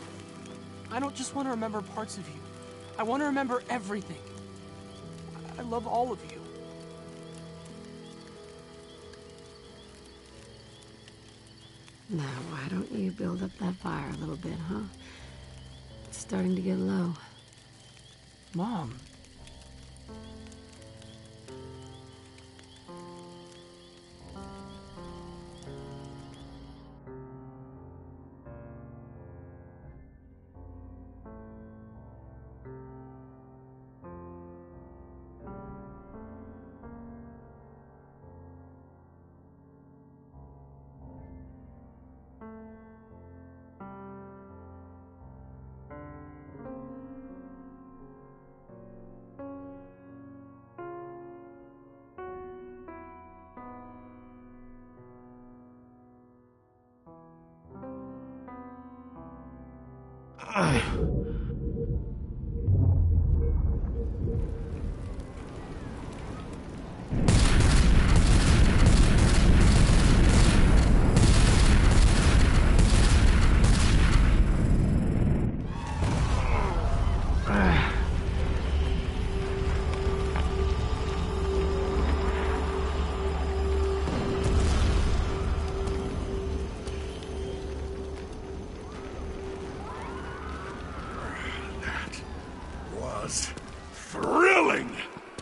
Speaker 13: I don't just want to remember parts of you. I want to remember everything. I love all of you.
Speaker 12: Now, why don't you build up that fire a little bit, huh? It's starting to get low.
Speaker 13: Mom.
Speaker 9: Thrilling!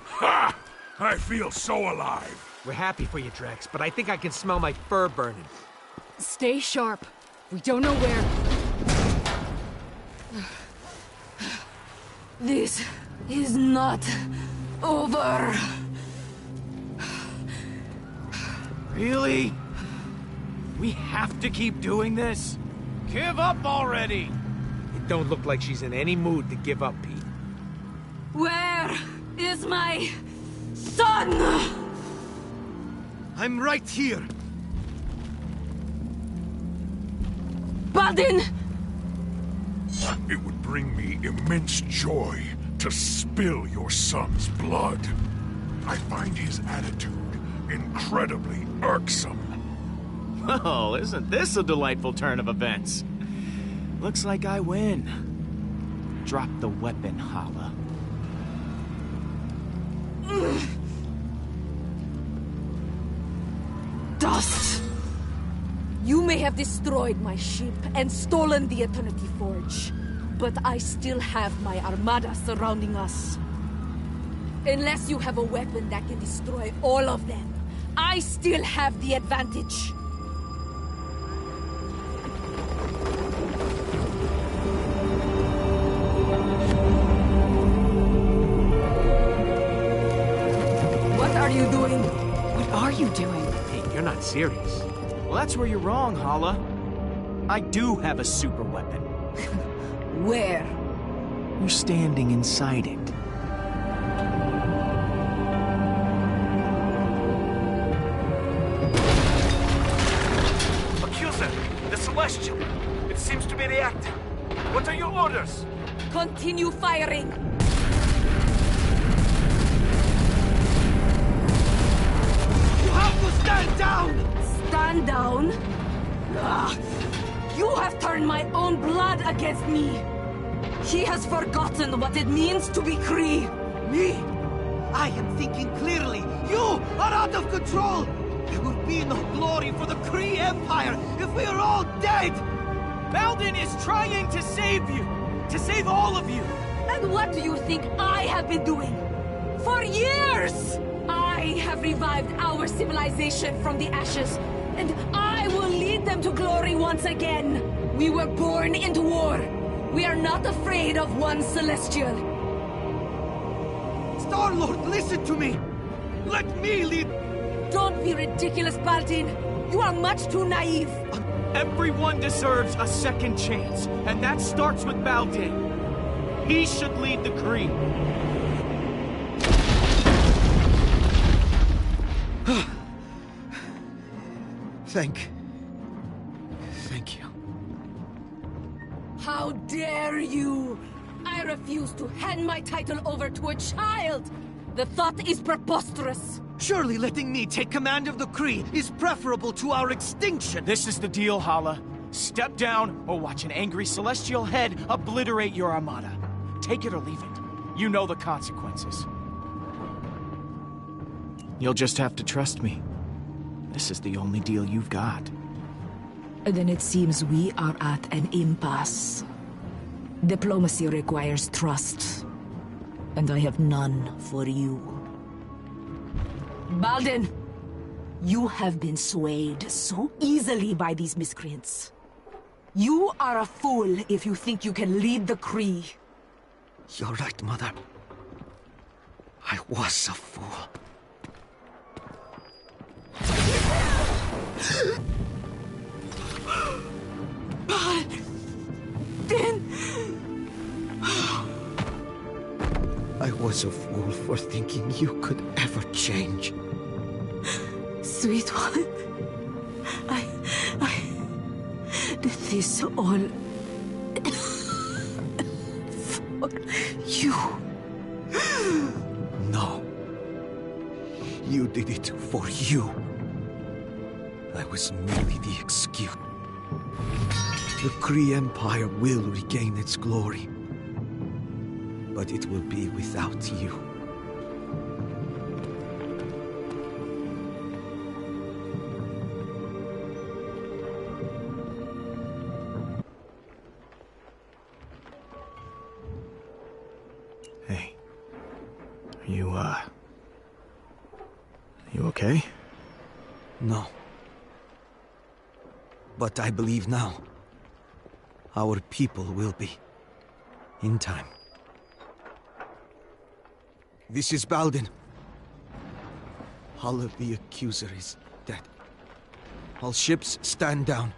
Speaker 9: Ha! I feel so alive.
Speaker 3: We're happy for you, Drax, but I think I can smell my fur burning.
Speaker 7: Stay sharp. We don't know where.
Speaker 5: This is not over.
Speaker 2: Really? We have to keep doing this? Give up already!
Speaker 3: It don't look like she's in any mood to give up, Pete.
Speaker 5: Where is my son?
Speaker 6: I'm right here.
Speaker 5: Badin!
Speaker 9: It would bring me immense joy to spill your son's blood. I find his attitude incredibly irksome.
Speaker 2: Well, isn't this a delightful turn of events? Looks like I win. Drop the weapon, Hala.
Speaker 5: Dust! You may have destroyed my ship and stolen the Eternity Forge, but I still have my armada surrounding us. Unless you have a weapon that can destroy all of them, I still have the advantage. What are you doing?
Speaker 7: What are you doing?
Speaker 3: Hey, you're not serious.
Speaker 2: Well, that's where you're wrong, Hala. I do have a super weapon.
Speaker 5: Where?
Speaker 2: You're standing inside it.
Speaker 14: Accuser, the Celestial. It seems to be reacting. What are your orders?
Speaker 5: Continue firing!
Speaker 14: You have to stand down!
Speaker 5: Stand down? Ugh. You have turned my own blood against me! He has forgotten what it means to be Kree!
Speaker 14: Me? I am thinking clearly. You are out of control! There will be no glory for the Kree Empire if we are all dead!
Speaker 2: Baldin is trying to save you! To save all of you!
Speaker 5: And what do you think I have been doing? For years! I have revived our civilization from the ashes, and I will lead them to glory once again! We were born into war! We are not afraid of one Celestial!
Speaker 14: Star-Lord, listen to me! Let me lead...
Speaker 5: Don't be ridiculous, Baldin! You are much too naive!
Speaker 2: Everyone deserves a second chance, and that starts with Baldin. He should lead the Kree.
Speaker 6: Thank you.
Speaker 5: How dare you! I refuse to hand my title over to a child! The thought is preposterous!
Speaker 14: Surely letting me take command of the Kree is preferable to our extinction!
Speaker 2: This is the deal, Hala. Step down, or watch an angry celestial head obliterate your armada. Take it or leave it. You know the consequences. You'll just have to trust me. This is the only deal you've got.
Speaker 5: Then it seems we are at an impasse. Diplomacy requires trust, and I have none for you. Baldin, you have been swayed so easily by these miscreants. You are a fool if you think you can lead the Kree.
Speaker 6: You're right, Mother. I was a fool. I was a fool for thinking you could ever change.
Speaker 5: Sweet one, I did this all for you.
Speaker 6: No. You did it for you. I was merely the excuse. The Kree Empire will regain its glory. But it will be without you.
Speaker 2: Hey. You okay?
Speaker 6: No. But I believe now. Our people will be. In time. This is Baldin. Hala the Accuser is dead. All ships stand down.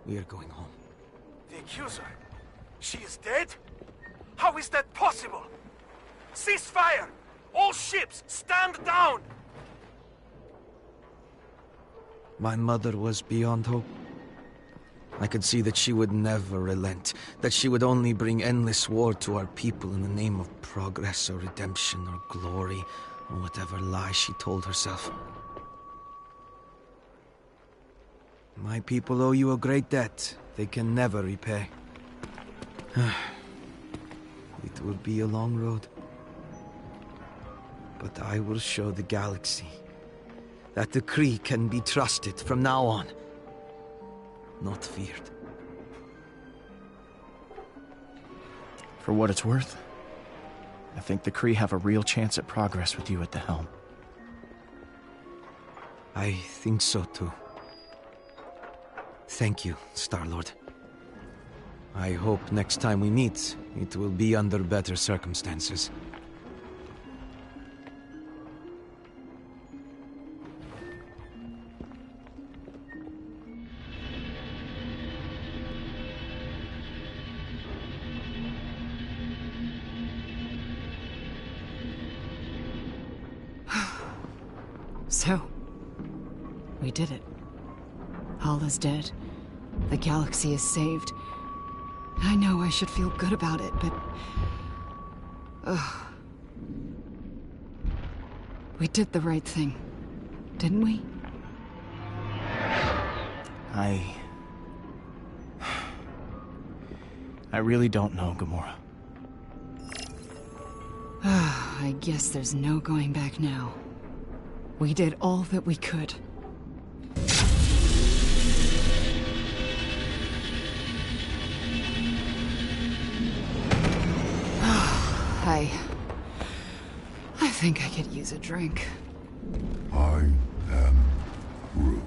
Speaker 6: We are going home.
Speaker 14: The Accuser? She is dead? How is that possible? Cease fire! All ships, stand down!
Speaker 6: My mother was beyond hope. I could see that she would never relent, that she would only bring endless war to our people in the name of progress or redemption or glory, or whatever lie she told herself. My people owe you a great debt they can never repay. It will be a long road. But I will show the galaxy that the Kree can be trusted from now on. not feared.
Speaker 2: For what it's worth, I think the Kree have a real chance at progress with you at the helm.
Speaker 6: I think so too. Thank you, Star-Lord. I hope next time we meet, it will be under better circumstances.
Speaker 7: So, we did it. Hala's dead. The galaxy is saved. I know I should feel good about it, but... We did the right thing, didn't we?
Speaker 2: I really don't know, Gamora.
Speaker 7: I guess there's no going back now. We did all that we could. I think I could use a drink.
Speaker 4: I am Groot.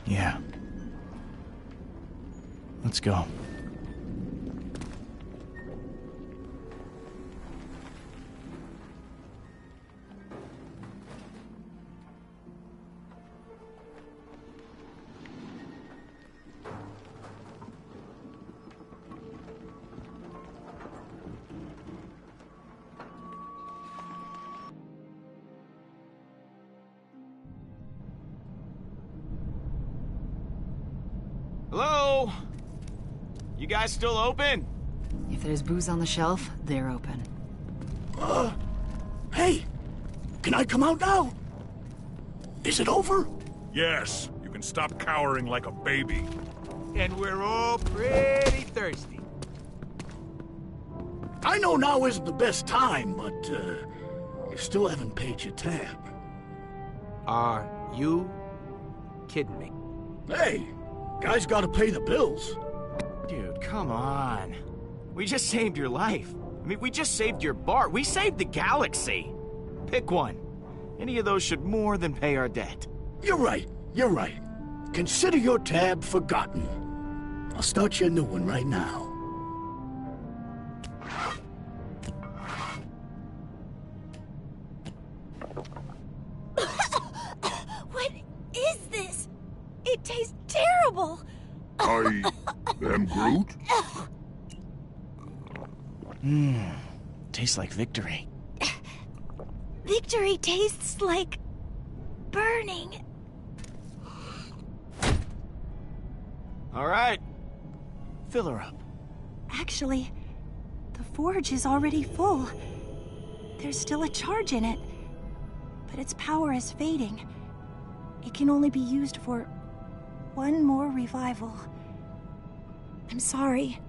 Speaker 2: Yeah. Let's go. Hello? You guys still open?
Speaker 7: If there's booze on the shelf, they're open.
Speaker 15: Hey! Can I come out now? Is it over?
Speaker 9: Yes, you can stop cowering like a baby.
Speaker 3: And we're all pretty thirsty.
Speaker 15: I know now isn't the best time, but, you still haven't paid your tab.
Speaker 3: Are you kidding me?
Speaker 15: Hey! Guys gotta pay the bills.
Speaker 2: Dude, come on. We just saved your life. I mean, we just saved your bar. We saved the galaxy. Pick one. Any of those should more than pay our debt.
Speaker 15: You're right. Consider your tab forgotten. I'll start you a new one right now.
Speaker 1: What is this? It tastes terrible!
Speaker 4: I am Groot?
Speaker 2: Tastes like victory.
Speaker 1: Victory tastes like... burning.
Speaker 2: All right. Fill her up.
Speaker 1: Actually, the forge is already full. There's still a charge in it, but its power is fading. It can only be used for one more revival. I'm sorry.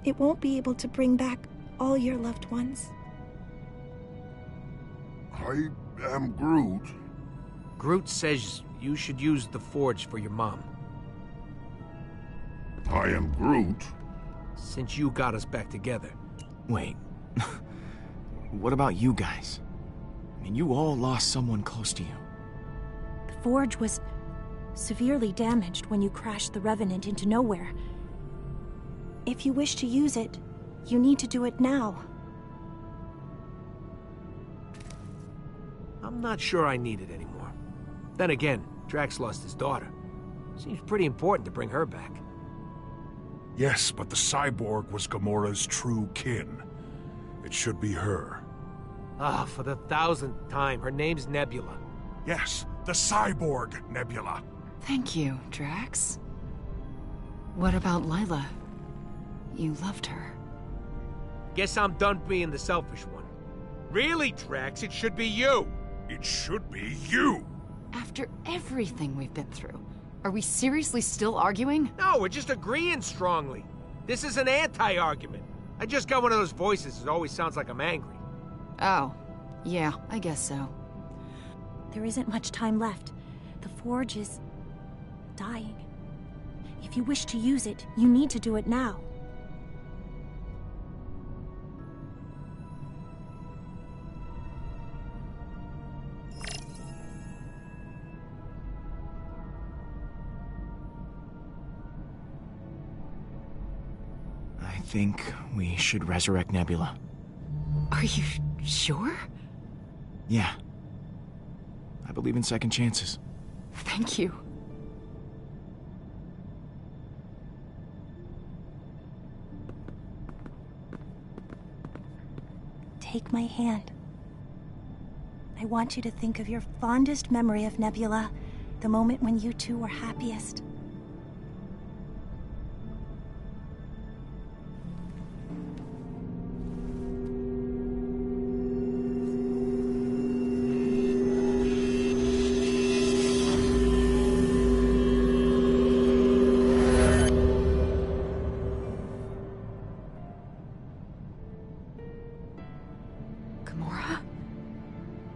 Speaker 1: It won't be able to bring back all your loved ones.
Speaker 4: I am Groot.
Speaker 3: Groot says you should use the forge for your mom.
Speaker 4: I am Groot.
Speaker 3: Since you got us back together.
Speaker 2: Wait. What about you guys? I mean, you all lost someone close to you.
Speaker 1: The forge was severely damaged when you crashed the Revenant into nowhere. If you wish to use it, you need to do it now.
Speaker 3: I'm not sure I need it anymore. Then again, Drax lost his daughter. Seems pretty important to bring her back.
Speaker 9: Yes, but the cyborg was Gamora's true kin. It should be her.
Speaker 3: Ah, for the 1000th time, her name's Nebula.
Speaker 9: Yes, the cyborg Nebula.
Speaker 7: Thank you, Drax. What about Lila? You loved her.
Speaker 3: Guess I'm done being the selfish one. Really, Drax, it should be you.
Speaker 9: It should be you.
Speaker 7: After everything we've been through, are we seriously still arguing?
Speaker 3: No, we're just agreeing strongly. This is an anti-argument. I just got one of those voices that always sounds like I'm angry.
Speaker 7: Oh, yeah, I guess so.
Speaker 1: There isn't much time left. The Forge is dying. If you wish to use it, you need to do it now.
Speaker 2: I think we should resurrect Nebula.
Speaker 11: Are you sure?
Speaker 2: Yeah. I believe in second chances.
Speaker 11: Thank you.
Speaker 1: Take my hand. I want you to think of your fondest memory of Nebula, the moment when you two were happiest.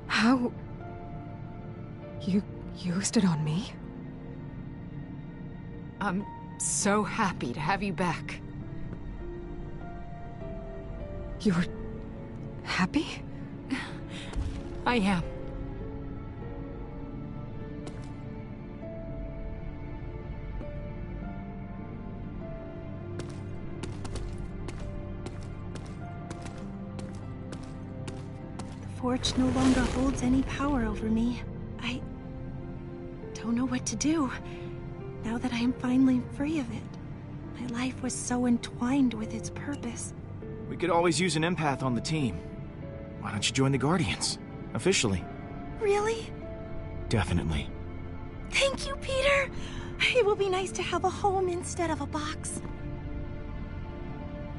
Speaker 11: How... You used it on me? I'm so happy to have you back. You're... happy? I am.
Speaker 1: The Forge no longer holds any power over me. I don't know what to do, now that I am finally free of it. My life was so entwined with its purpose.
Speaker 2: We could always use an empath on the team. Why don't you join the Guardians? Officially.
Speaker 1: Really?
Speaker 2: Definitely.
Speaker 1: Thank you, Peter! It will be nice to have a home instead of a box.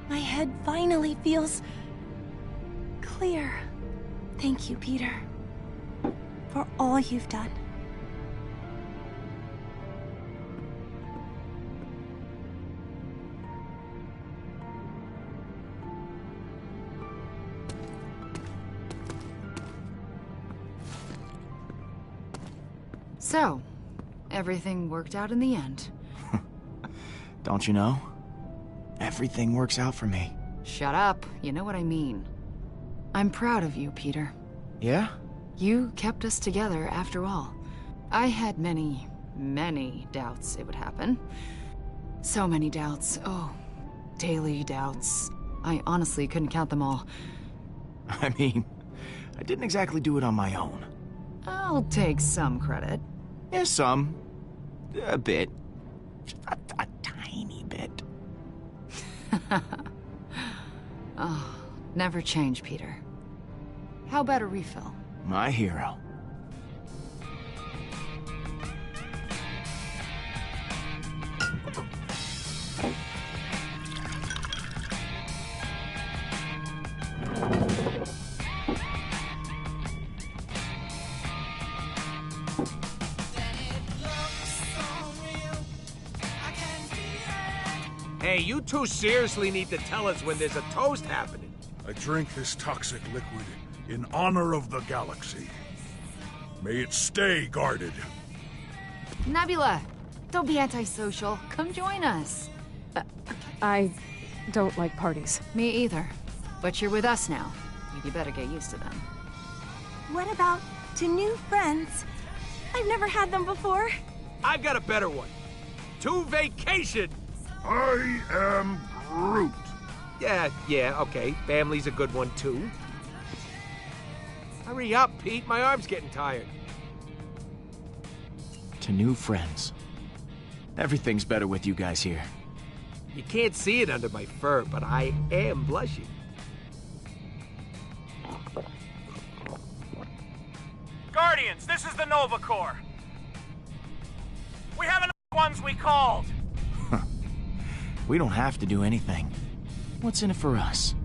Speaker 1: My head finally feels... clear. Thank you, Peter, for all you've done.
Speaker 11: So, everything worked out in the end.
Speaker 2: Don't you know? Everything works out for me.
Speaker 11: Shut up. You know what I mean. I'm proud of you, Peter.
Speaker 2: Yeah?
Speaker 11: You kept us together after all. I had many, many doubts it would happen. So many doubts. Oh, daily doubts. I honestly couldn't count them all.
Speaker 2: I mean, I didn't exactly do it on my own.
Speaker 11: I'll take some credit.
Speaker 2: Yeah, some. A bit. Just a tiny bit.
Speaker 11: Oh, never change, Peter. How about a refill?
Speaker 2: My hero.
Speaker 3: Hey, you two seriously need to tell us when there's a toast happening.
Speaker 9: I drink this toxic liquid in honor of the galaxy. May it stay guarded.
Speaker 11: Nebula, don't be antisocial. Come join us.
Speaker 16: I don't like parties.
Speaker 11: Me either. But you're with us now. You better get used to them.
Speaker 1: What about to new friends? I've never had them before.
Speaker 3: I've got a better one. To vacation!
Speaker 9: I am Groot.
Speaker 3: Yeah, okay. Family's a good one, too. Hurry up, Pete. My arm's getting tired.
Speaker 2: To new friends. Everything's better with you guys here.
Speaker 3: You can't see it under my fur, but I am blushing.
Speaker 17: Guardians, this is the Nova Corps. We have enough ones we called.
Speaker 2: We don't have to do anything. What's in it for us?